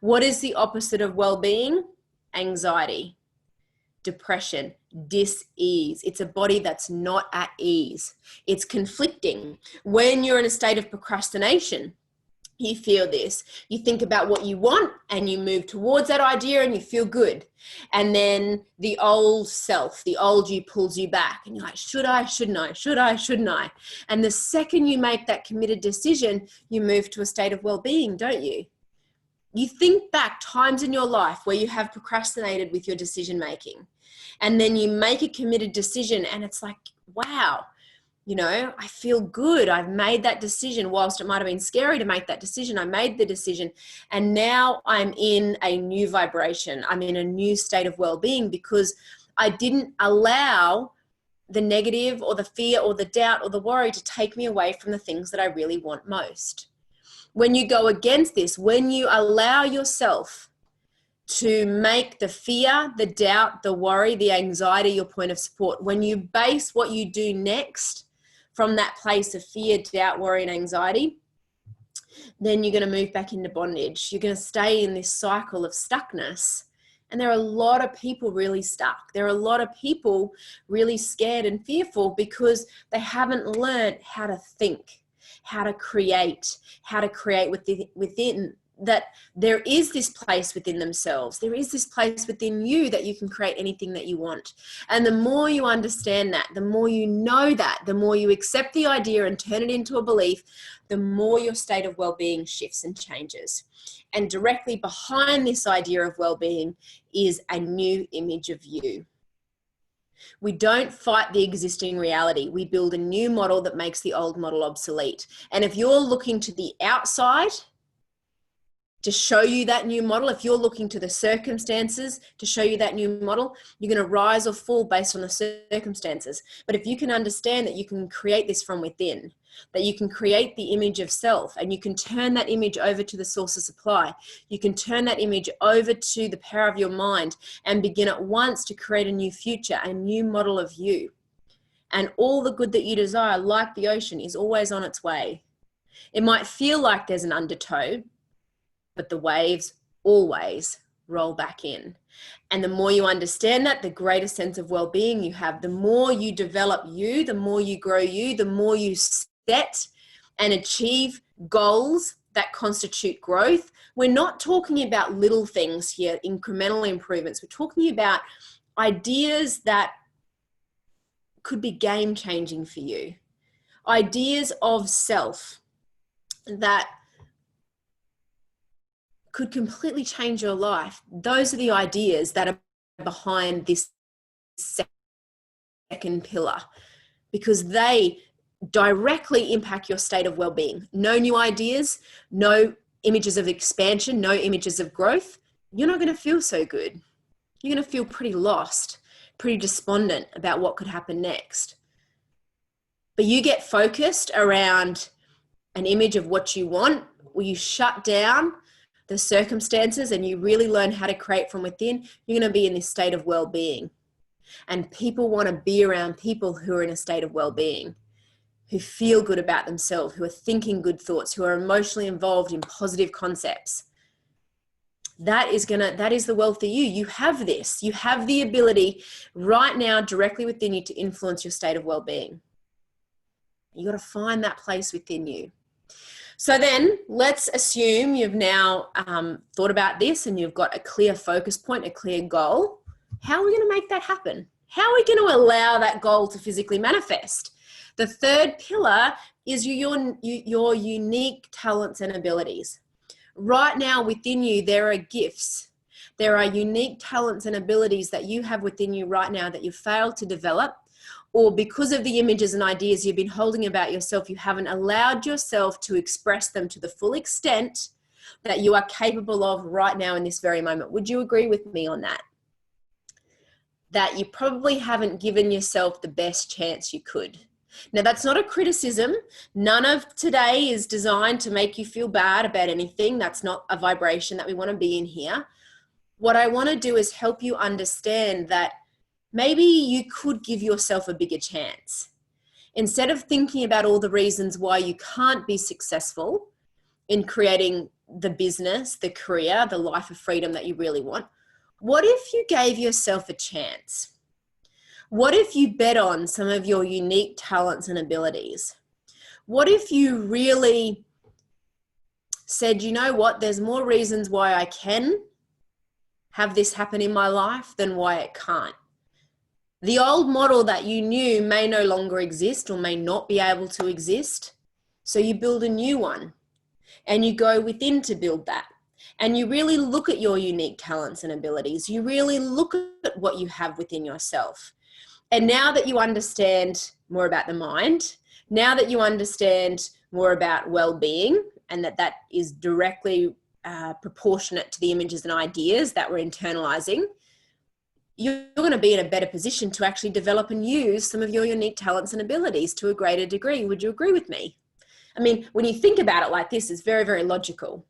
What is the opposite of well-being? Anxiety, depression, dis-ease. It's a body that's not at ease. It's conflicting. When you're in a state of procrastination, you feel this. You think about what you want and you move towards that idea and you feel good. And then the old self, the old you pulls you back and you're like, should I, shouldn't I? Should I, shouldn't I? And the second you make that committed decision, you move to a state of well-being, don't you? You think back times in your life where you have procrastinated with your decision making, and then you make a committed decision and it's like, wow, you know, I feel good. I've made that decision. Whilst it might have been scary to make that decision, I made the decision. And now I'm in a new vibration. I'm in a new state of well-being because I didn't allow the negative or the fear or the doubt or the worry to take me away from the things that I really want most. When you go against this, when you allow yourself to make the fear, the doubt, the worry, the anxiety your point of support, when you base what you do next from that place of fear, doubt, worry, and anxiety, then you're going to move back into bondage. You're going to stay in this cycle of stuckness. And there are a lot of people really stuck. There are a lot of people really scared and fearful because they haven't learned how to think, how to create within, that there is this place within themselves. There is this place within you that you can create anything that you want. And the more you understand that, the more you know that, the more you accept the idea and turn it into a belief, the more your state of well-being shifts and changes. And directly behind this idea of well-being is a new image of you. We don't fight the existing reality. We build a new model that makes the old model obsolete. And if you're looking to the outside to show you that new model, if you're looking to the circumstances to show you that new model, you're going to rise or fall based on the circumstances. But if you can understand that you can create this from within, that you can create the image of self, and you can turn that image over to the source of supply, you can turn that image over to the power of your mind and begin at once to create a new future, a new model of you. And all the good that you desire, like the ocean, is always on its way. It might feel like there's an undertow, but the waves always roll back in. And the more you understand that, the greater sense of well-being you have. The more you develop you, the more you grow you, the more you set and achieve goals that constitute growth. We're not talking about little things here, incremental improvements. We're talking about ideas that could be game-changing for you. Ideas of self that could completely change your life. Those are the ideas that are behind this second pillar, because they directly impact your state of well-being. No new ideas, no images of expansion, no images of growth. You're not going to feel so good. You're going to feel pretty lost, pretty despondent about what could happen next. But you get focused around an image of what you want, where you shut down the circumstances and you really learn how to create from within, you're going to be in this state of well-being. And people want to be around people who are in a state of well-being, who feel good about themselves, who are thinking good thoughts, who are emotionally involved in positive concepts. That is the wealth of you. You have this. You have the ability right now directly within you to influence your state of well-being. You got to find that place within you. So then let's assume you've now thought about this and you've got a clear focus point, a clear goal. How are we going to make that happen? How are we going to allow that goal to physically manifest? The third pillar is your unique talents and abilities. Right now within you, there are gifts. There are unique talents and abilities that you have within you right now that you've failed to develop, or because of the images and ideas you've been holding about yourself, you haven't allowed yourself to express them to the full extent that you are capable of right now in this very moment. Would you agree with me on that? That you probably haven't given yourself the best chance you could. Now, that's not a criticism. None of today is designed to make you feel bad about anything. That's not a vibration that we want to be in here. What I want to do is help you understand that maybe you could give yourself a bigger chance. Instead of thinking about all the reasons why you can't be successful in creating the business, the career, the life of freedom that you really want, what if you gave yourself a chance? What if you bet on some of your unique talents and abilities? What if you really said, you know what, there's more reasons why I can have this happen in my life than why it can't? The old model that you knew may no longer exist or may not be able to exist. So you build a new one and you go within to build that. And you really look at your unique talents and abilities. You really look at what you have within yourself. And now that you understand more about the mind, now that you understand more about well-being, and that is directly proportionate to the images and ideas that we're internalizing, you're going to be in a better position to actually develop and use some of your unique talents and abilities to a greater degree. Would you agree with me? I mean, when you think about it like this, it's very, very logical.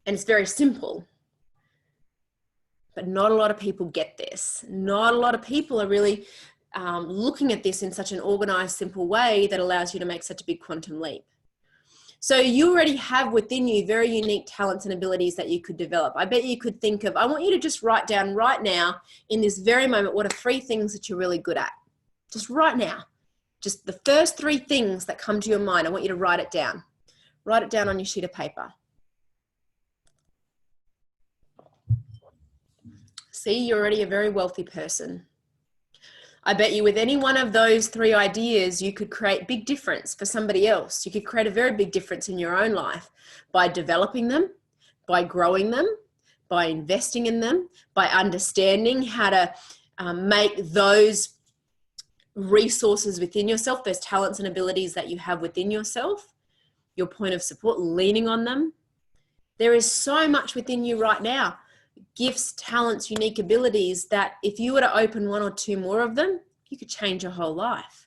And it's very simple. But not a lot of people get this. Not a lot of people are really looking at this in such an organized, simple way that allows you to make such a big quantum leap. So you already have within you very unique talents and abilities that you could develop. I bet you could think of, I want you to just write down right now in this very moment, what are 3 things that you're really good at? Just right now. Just the first 3 things that come to your mind. I want you to write it down. Write it down on your sheet of paper. See, you're already a very wealthy person. I bet you with any one of those 3 ideas, you could create big difference for somebody else. You could create a very big difference in your own life by developing them, by growing them, by investing in them, by understanding how to make those resources within yourself, those talents and abilities that you have within yourself, your point of support, leaning on them. There is so much within you right now. Gifts, talents, unique abilities that if you were to open 1 or 2 more of them, you could change your whole life.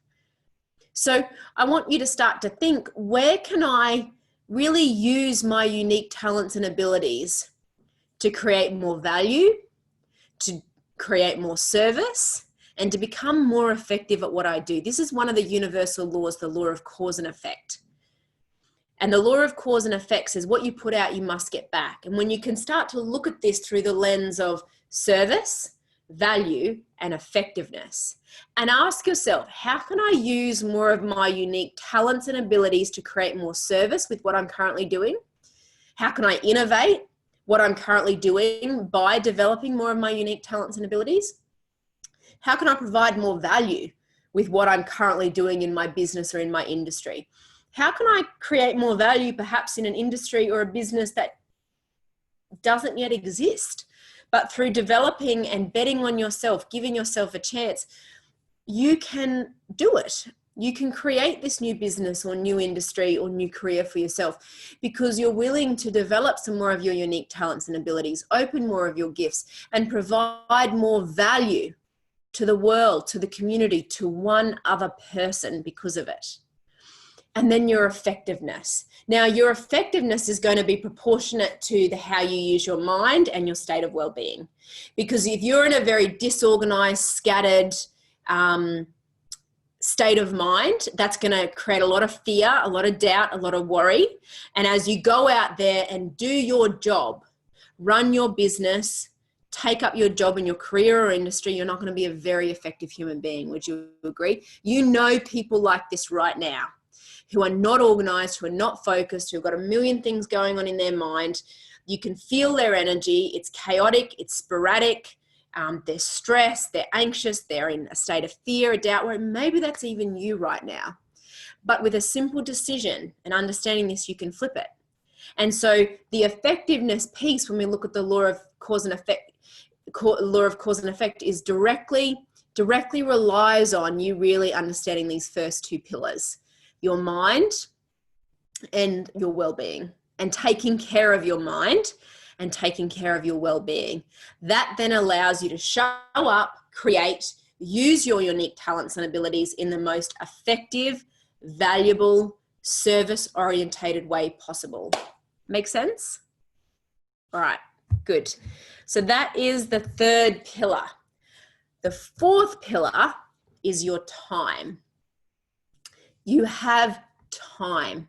So I want you to start to think, where can I really use my unique talents and abilities to create more value, to create more service, and to become more effective at what I do? This is one of the universal laws, the law of cause and effect. And the law of cause and effect says what you put out, you must get back. And when you can start to look at this through the lens of service, value, and effectiveness, and ask yourself, how can I use more of my unique talents and abilities to create more service with what I'm currently doing? How can I innovate what I'm currently doing by developing more of my unique talents and abilities? How can I provide more value with what I'm currently doing in my business or in my industry? How can I create more value perhaps in an industry or a business that doesn't yet exist? But through developing and betting on yourself, giving yourself a chance, you can do it. You can create this new business or new industry or new career for yourself because you're willing to develop some more of your unique talents and abilities, open more of your gifts, and provide more value to the world, to the community, to one other person because of it. And then your effectiveness. Now, your effectiveness is going to be proportionate to how you use your mind and your state of well-being. Because if you're in a very disorganized, scattered state of mind, that's going to create a lot of fear, a lot of doubt, a lot of worry. And as you go out there and do your job, run your business, take up your job in your career or industry, you're not going to be a very effective human being. Would you agree? You know people like this right now, who are not organized, who are not focused, who've got a million things going on in their mind. You can feel their energy. It's chaotic, it's sporadic. They're stressed, they're anxious, they're in a state of fear, a doubt, where maybe that's even you right now. But with a simple decision and understanding this, you can flip it. And so the effectiveness piece, when we look at the law of cause and effect, is directly relies on you really understanding these first 2 pillars. Your mind and your well-being, and taking care of your mind and taking care of your well-being. That then allows you to show up, create, use your unique talents and abilities in the most effective, valuable, service-orientated way possible. Make sense? All right, good. So that is the 3rd pillar. The 4th pillar is your time. You have time.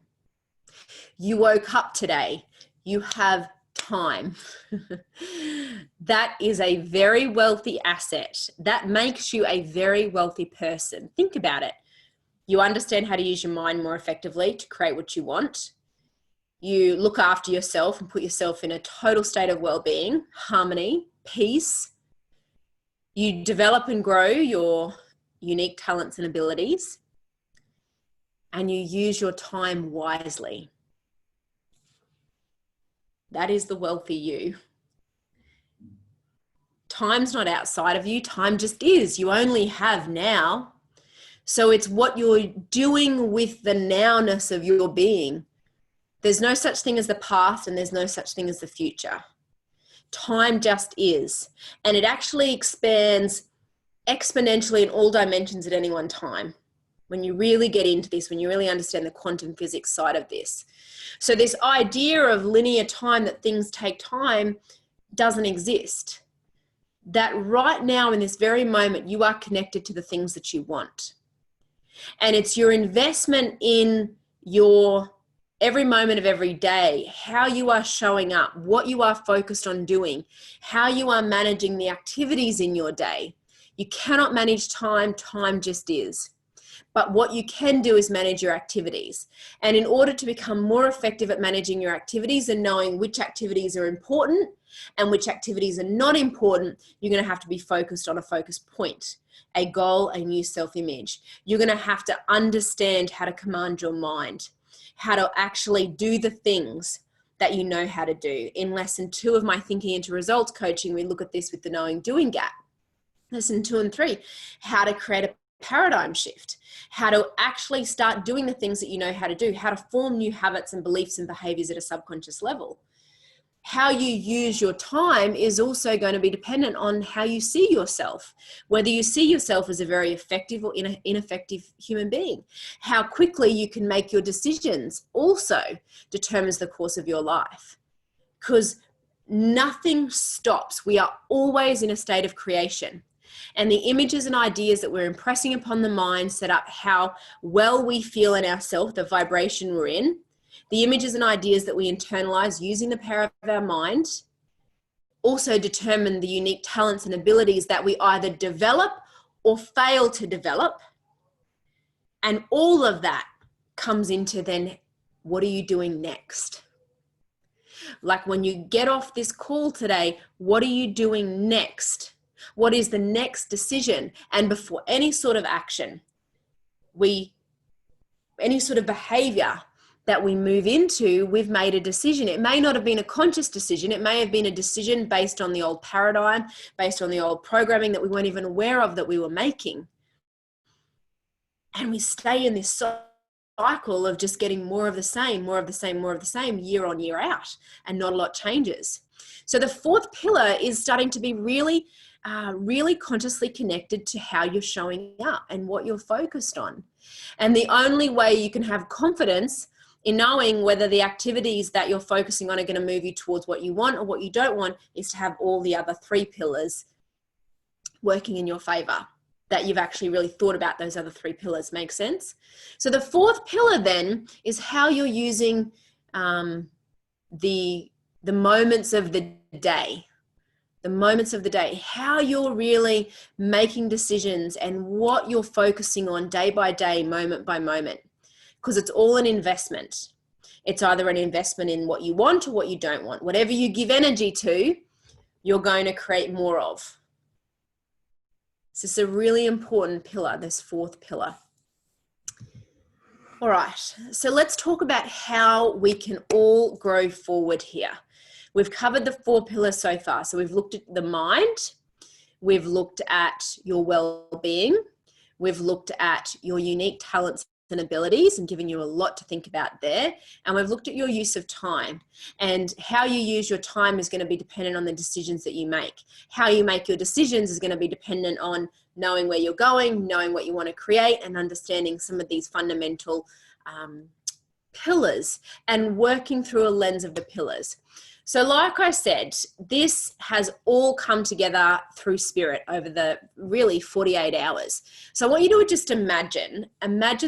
You woke up today. You have time. That is a very wealthy asset. That makes you a very wealthy person. Think about it. You understand how to use your mind more effectively to create what you want. You look after yourself and put yourself in a total state of well-being, harmony, peace. You develop and grow your unique talents and abilities. And you use your time wisely. That is the wealthy you. Time's not outside of you. Time just is. You only have now. So it's what you're doing with the nowness of your being. There's no such thing as the past, and there's no such thing as the future. Time just is. And it actually expands exponentially in all dimensions at any one time. When you really get into this, when you really understand the quantum physics side of this. So this idea of linear time, that things take time, doesn't exist. that right now in this very moment, you are connected to the things that you want. And it's your investment in your every moment of every day, how you are showing up, what you are focused on doing, how you are managing the activities in your day. You cannot manage time, time just is. But what you can do is manage your activities. And in order to become more effective at managing your activities and knowing which activities are important and which activities are not important, you're going to have to be focused on a focus point, a goal, a new self-image. You're going to have to understand how to command your mind, how to actually do the things that you know how to do. In lesson 2 of my Thinking into Results coaching, we look at this with the knowing doing gap. Lesson 2 and 3, how to create a paradigm shift, how to actually start doing the things that you know how to do, how to form new habits and beliefs and behaviors at a subconscious level. How you use your time is also going to be dependent on how you see yourself, whether you see yourself as a very effective or ineffective human being. How quickly you can make your decisions also determines the course of your life, because nothing stops. We are always in a state of creation. And the images and ideas that we're impressing upon the mind set up how well we feel in ourselves, the vibration we're in. The images and ideas that we internalize using the power of our mind also determine the unique talents and abilities that we either develop or fail to develop. And all of that comes into then, what are you doing next? Like when you get off this call today, what are you doing next? What is the next decision? And before any sort of action, any sort of behavior that we move into, we've made a decision. It may not have been a conscious decision. It may have been a decision based on the old paradigm, based on the old programming that we weren't even aware of that we were making. And we stay in this cycle of just getting more of the same, more of the same, more of the same, year on, year out, and not a lot changes. So the 4th pillar is starting to be really consciously connected to how you're showing up and what you're focused on. And the only way you can have confidence in knowing whether the activities that you're focusing on are going to move you towards what you want or what you don't want is to have all the other 3 pillars working in your favor, that you've actually really thought about those other 3 pillars. Make sense? So the 4th pillar then is how you're using the moments of the day. The moments of the day, how you're really making decisions and what you're focusing on day by day, moment by moment, because it's all an investment. It's either an investment in what you want or what you don't want. Whatever you give energy to, you're going to create more of. So it's a really important pillar, this 4th pillar. All right, so let's talk about how we can all grow forward here. We've covered the 4 pillars so far. So we've looked at the mind, we've looked at your well-being, we've looked at your unique talents and abilities and given you a lot to think about there. And we've looked at your use of time, and how you use your time is going to be dependent on the decisions that you make. How you make your decisions is going to be dependent on knowing where you're going, knowing what you want to create, and understanding some of these fundamental pillars and working through a lens of the pillars. So like I said, this has all come together through spirit over the really 48 hours. So I want you to just imagine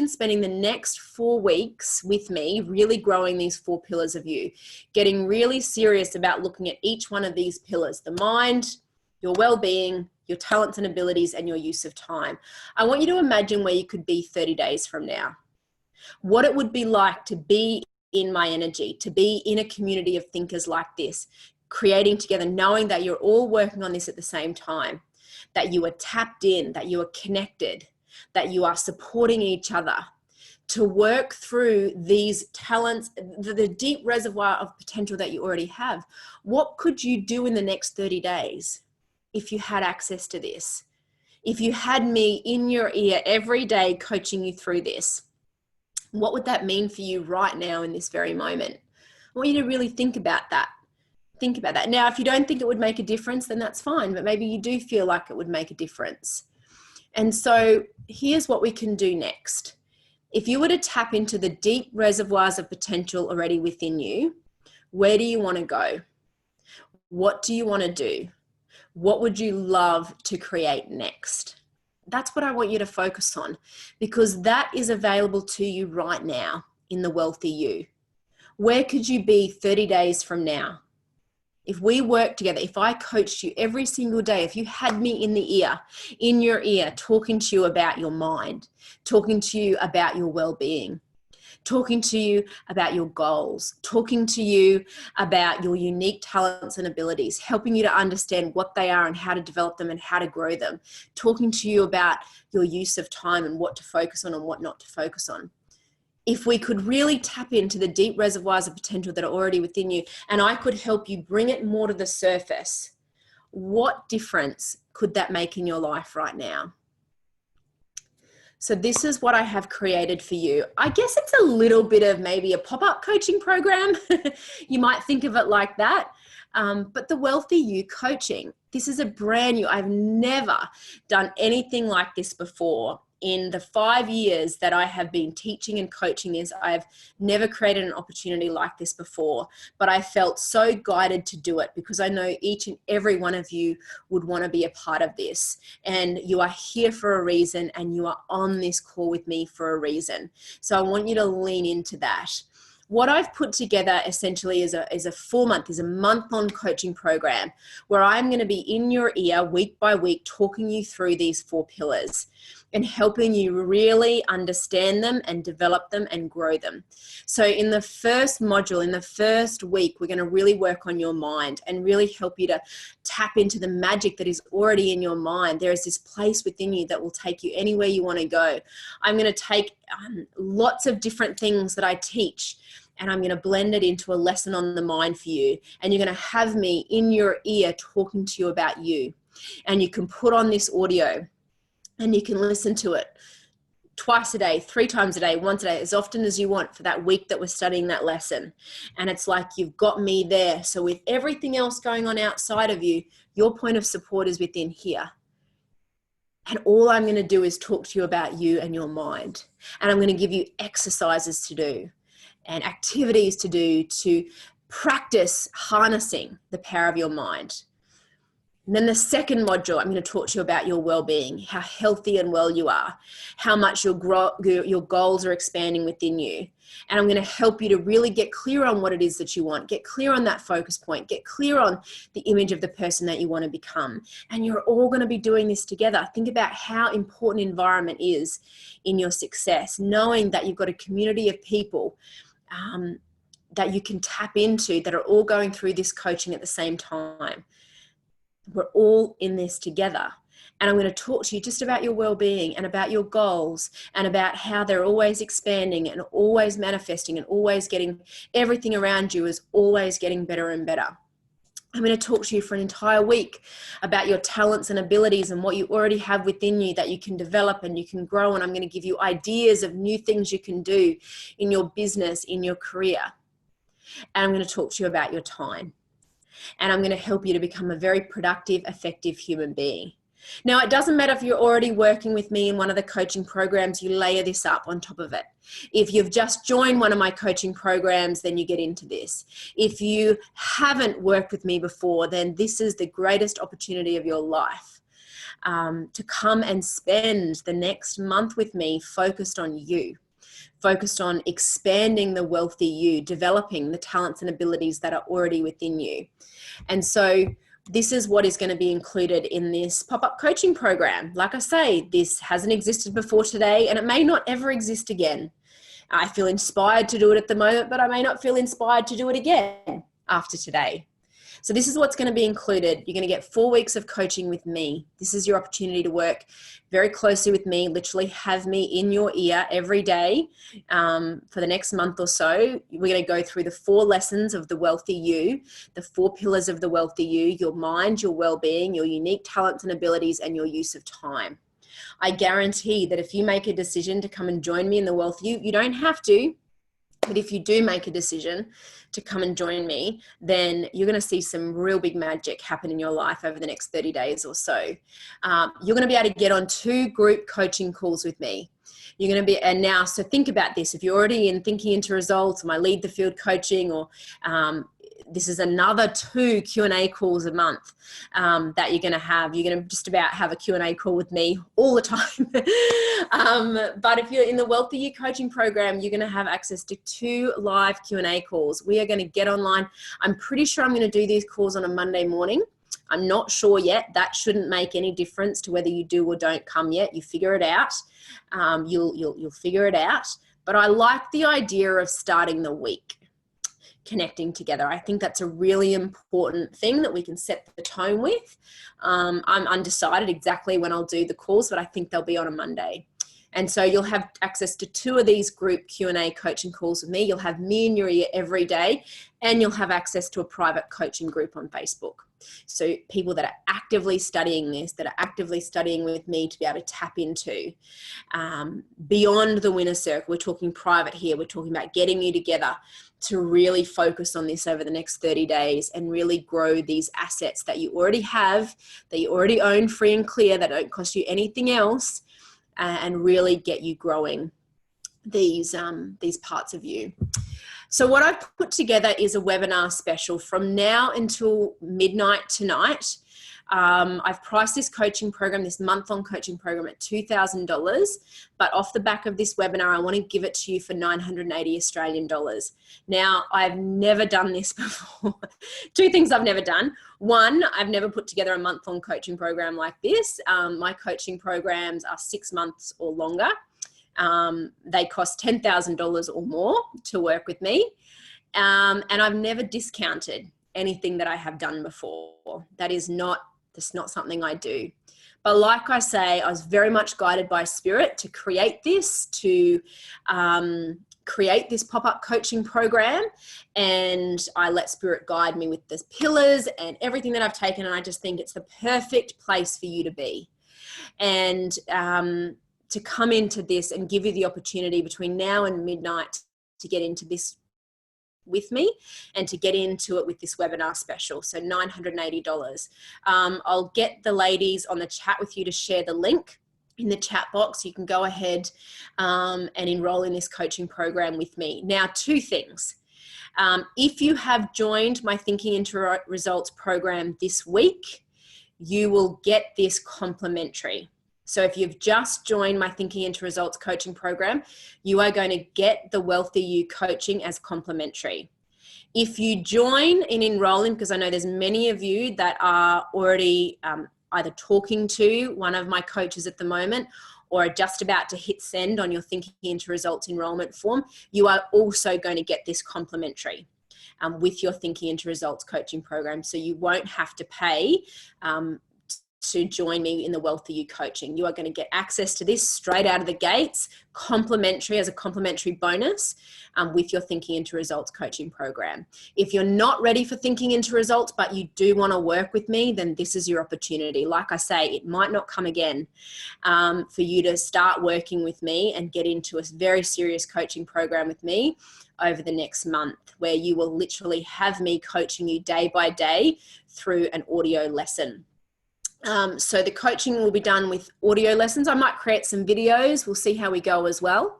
spending the next 4 weeks with me, really growing these 4 pillars of you, getting really serious about looking at each one of these pillars, the mind, your well-being, your talents and abilities, and your use of time. I want you to imagine where you could be 30 days from now, what it would be like to be in my energy, to be in a community of thinkers like this, creating together, knowing that you're all working on this at the same time, that you are tapped in, that you are connected, that you are supporting each other to work through these talents, the deep reservoir of potential that you already have. What could you do in the next 30 days if you had access to this? If you had me in your ear every day coaching you through this? What would that mean for you right now in this very moment? I want you to really think about that. Think about that. Now, if you don't think it would make a difference, then that's fine, but maybe you do feel like it would make a difference. And so here's what we can do next. If you were to tap into the deep reservoirs of potential already within you, where do you want to go? What do you want to do? What would you love to create next? That's what I want you to focus on, because that is available to you right now in the wealthy you. Where could you be 30 days from now? If we work together, if I coached you every single day, if you had me in your ear, talking to you about your mind, talking to you about your well-being, talking to you about your goals, talking to you about your unique talents and abilities, helping you to understand what they are and how to develop them and how to grow them, talking to you about your use of time and what to focus on and what not to focus on. If we could really tap into the deep reservoirs of potential that are already within you, and I could help you bring it more to the surface, what difference could that make in your life right now? So this is what I have created for you. I guess it's a little bit of maybe a pop-up coaching program. You might think of it like that. But the Wealthy You coaching, this is a brand new, I've never done anything like this before. In the 5 years that I have been teaching and coaching this, I've never created an opportunity like this before, but I felt so guided to do it because I know each and every one of you would want to be a part of this, and you are here for a reason and you are on this call with me for a reason. So I want you to lean into that. What I've put together essentially is a month-long coaching program where I'm going to be in your ear week by week, talking you through these 4 pillars and helping you really understand them and develop them and grow them. So in the first module, in the first week, we're going to really work on your mind and really help you to tap into the magic that is already in your mind. There is this place within you that will take you anywhere you want to go. I'm going to take lots of different things that I teach, and I'm going to blend it into a lesson on the mind for you. And you're going to have me in your ear talking to you about you. And you can put on this audio and you can listen to it twice a day, 3 times a day, once a day, as often as you want for that week that we're studying that lesson. And it's like you've got me there. So with everything else going on outside of you, your point of support is within here. And all I'm going to do is talk to you about you and your mind. And I'm going to give you exercises to do and activities to do to practice harnessing the power of your mind. And then the second module, I'm going to talk to you about your well-being, how healthy and well you are, how much your goals are expanding within you. And I'm going to help you to really get clear on what it is that you want, get clear on that focus point, get clear on the image of the person that you want to become. And you're all going to be doing this together. Think about how important environment is in your success, knowing that you've got a community of people that you can tap into that are all going through this coaching at the same time. We're all in this together. And I'm going to talk to you just about your well-being and about your goals and about how they're always expanding and always manifesting and always getting everything around you is always getting better and better. I'm going to talk to you for an entire week about your talents and abilities and what you already have within you that you can develop and you can grow. And I'm going to give you ideas of new things you can do in your business, in your career. And I'm going to talk to you about your time. And I'm going to help you to become a very productive, effective human being. Now, it doesn't matter if you're already working with me in one of the coaching programs, you layer this up on top of it. If you've just joined one of my coaching programs, then you get into this. If you haven't worked with me before, then this is the greatest opportunity of your life to come and spend the next month with me focused on you. Focused on expanding the wealthy you, developing the talents and abilities that are already within you. And so this is what is going to be included in this pop-up coaching program. Like I say, this hasn't existed before today, and it may not ever exist again. I feel inspired to do it at the moment, but I may not feel inspired to do it again after today. So this is what's going to be included. You're going to get 4 weeks of coaching with me. This is your opportunity to work very closely with me, literally have me in your ear every day for the next month or so. We're going to go through the 4 lessons of the wealthy you, the 4 pillars of the wealthy you, your mind, your well-being, your unique talents and abilities, and your use of time. I guarantee that if you make a decision to come and join me in the wealthy you, you don't have to. But if you do make a decision to come and join me, then you're going to see some real big magic happen in your life over the next 30 days or so. You're going to be able to get on 2 group coaching calls with me. You're going to be, and now, so think about this. If you're already thinking into results, my lead the field coaching or this is another 2 Q&A calls a month that you're going to have. You're going to just about have a Q&A call with me all the time. But if you're in the Wealthy You coaching program, you're going to have access to 2 live Q&A calls. We are going to get online. I'm pretty sure I'm going to do these calls on a Monday morning. I'm not sure yet. That shouldn't make any difference to whether you do or don't come yet. You figure it out. You'll figure it out. But I like the idea of starting the week connecting together. I think that's a really important thing that we can set the tone with. I'm undecided exactly when I'll do the calls, but I think they'll be on a Monday. And so you'll have access to 2 of these group Q&A coaching calls with me. You'll have me in your ear every day, and you'll have access to a private coaching group on Facebook. So people that are actively studying this, that are actively studying with me to be able to tap into beyond the winner circle. We're talking private here. We're talking about getting you together to really focus on this over the next 30 days and really grow these assets that you already have, that you already own free and clear, that don't cost you anything else, and really get you growing these parts of you. So what I've put together is a webinar special from now until midnight tonight. I've priced this coaching program, this month-long coaching program, at $2,000. But off the back of this webinar, I want to give it to you for 980 Australian dollars. Now, I've never done this before. 2 things I've never done. 1, I've never put together a month-long coaching program like this. My coaching programs are 6 months or longer. They cost $10,000 or more to work with me. And I've never discounted anything that I have done before. That's not something I do. But like I say, I was very much guided by Spirit to create this, to create this pop-up coaching program. And I let Spirit guide me with the pillars and everything that I've taken. And I just think it's the perfect place for you to be. And to come into this and give you the opportunity between now and midnight to get into this with me and to get into it with this webinar special. So $980. I'll get the ladies on the chat with you to share the link in the chat box. You can go ahead and enroll in this coaching program with me. Now, 2 things. If you have joined my Thinking into Results program this week, you will get this complimentary. So if you've just joined my Thinking into Results coaching program, you are going to get the Wealthy You coaching as complimentary. If you join and enroll in, because I know there's many of you that are already either talking to one of my coaches at the moment or are just about to hit send on your Thinking into Results enrollment form, you are also going to get this complimentary with your Thinking into Results coaching program. So you won't have to pay to join me in the Wealthy You coaching. You are going to get access to this straight out of the gates, complimentary, as a complimentary bonus with your Thinking into Results coaching program. If you're not ready for Thinking into Results, but you do want to work with me, then this is your opportunity. Like I say, it might not come again for you to start working with me and get into a very serious coaching program with me over the next month, where you will literally have me coaching you day by day through an audio lesson. So the coaching will be done with audio lessons. I might create some videos. We'll see how we go as well.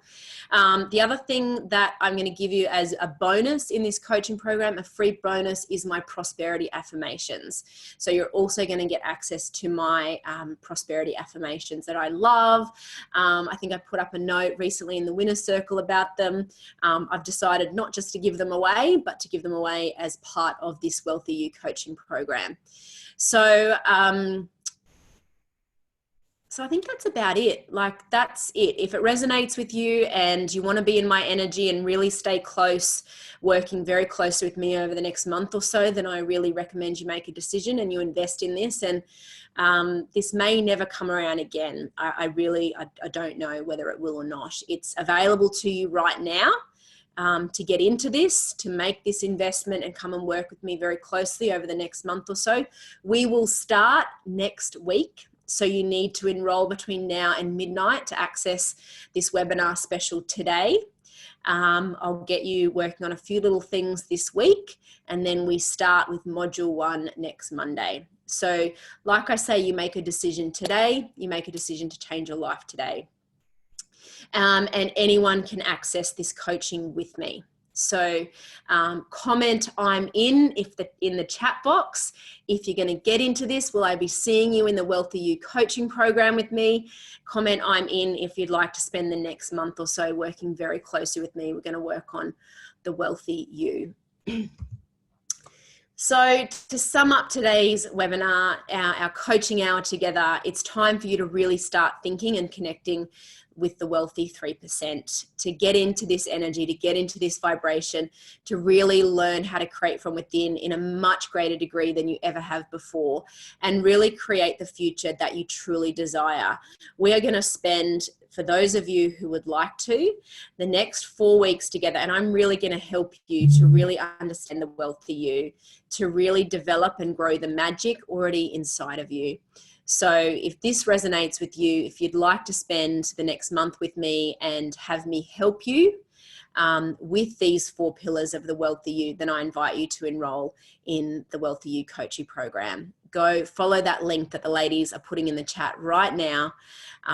The other thing that I'm going to give you as a bonus in this coaching program, a free bonus, is my prosperity affirmations. So you're also going to get access to my prosperity affirmations that I love. I think I put up a note recently in the winner circle about them. I've decided not just to give them away, but to give them away as part of this Wealthy You coaching program. So I think that's about it. Like, that's it. If it resonates with you and you want to be in my energy and really stay close, working very close with me over the next month or so, then I really recommend you make a decision and you invest in this. And this may never come around again. I don't know whether it will or not. It's available to you right now. To get into this, to make this investment and come and work with me very closely over the next month or so. We will start next week. So you need to enroll between now and midnight to access this webinar special today. I'll get you working on a few little things this week, and then we start with module 1 next Monday. So like I say, you make a decision today, you make a decision to change your life today. And anyone can access this coaching with me. So comment I'm in in the chat box. If you're going to get into this, will I be seeing you in the Wealthy You coaching program with me? Comment I'm in if you'd like to spend the next month or so working very closely with me. We're going to work on the Wealthy You. So to sum up today's webinar, our coaching hour together, it's time for you to really start thinking and connecting with the wealthy 3%, to get into this energy, to get into this vibration, to really learn how to create from within in a much greater degree than you ever have before, and really create the future that you truly desire. We are going to spend, for those of you who would like to, the next 4 weeks together, and I'm really going to help you to really understand the wealthy you, to really develop and grow the magic already inside of you. So if this resonates with you, if you'd like to spend the next month with me and have me help you with these 4 pillars of the Wealthy You, then I invite you to enroll in the Wealthy You coaching program. Go follow that link that the ladies are putting in the chat right now.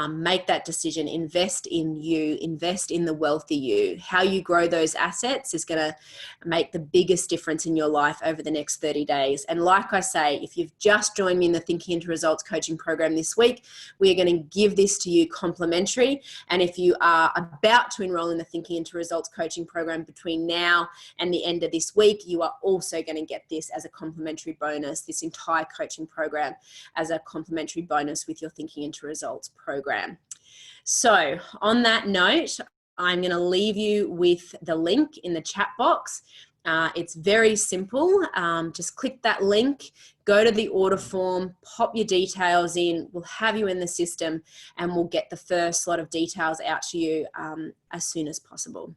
Make that decision, invest in you, invest in the wealthy you. How you grow those assets is going to make the biggest difference in your life over the next 30 days. And like I say, if you've just joined me in the Thinking into Results coaching program this week, we are going to give this to you complimentary. And if you are about to enroll in the Thinking into Results coaching program between now and the end of this week, you are also going to get this as a complimentary bonus, this entire coaching program as a complimentary bonus with your Thinking into Results program. So on that note, I'm going to leave you with the link in the chat box. It's very simple. Just click that link, go to the order form, pop your details in. We'll have you in the system and we'll get the first lot of details out to you as soon as possible.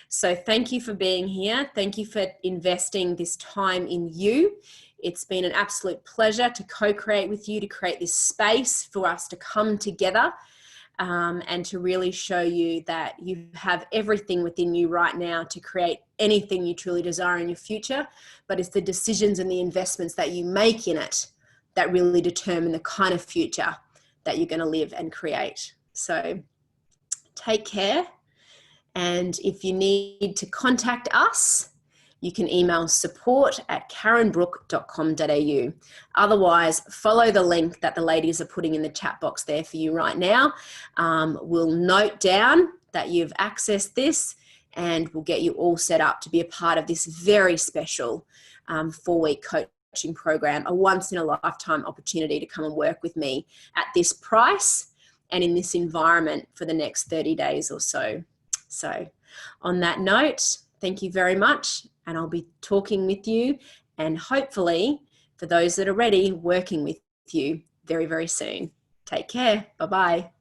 So thank you for being here. Thank you for investing this time in you. It's been an absolute pleasure to co-create with you, to create this space for us to come together and to really show you that you have everything within you right now to create anything you truly desire in your future. But it's the decisions and the investments that you make in it that really determine the kind of future that you're going to live and create. So take care. And if you need to contact us, you can email support@karenbrook.com.au. Otherwise, follow the link that the ladies are putting in the chat box there for you right now. We'll note down that you've accessed this and we'll get you all set up to be a part of this very special 4-week coaching program, a once-in-a-lifetime opportunity to come and work with me at this price and in this environment for the next 30 days or so. So on that note, thank you very much. And I'll be talking with you and hopefully, for those that are ready, working with you very, very soon. Take care. Bye-bye.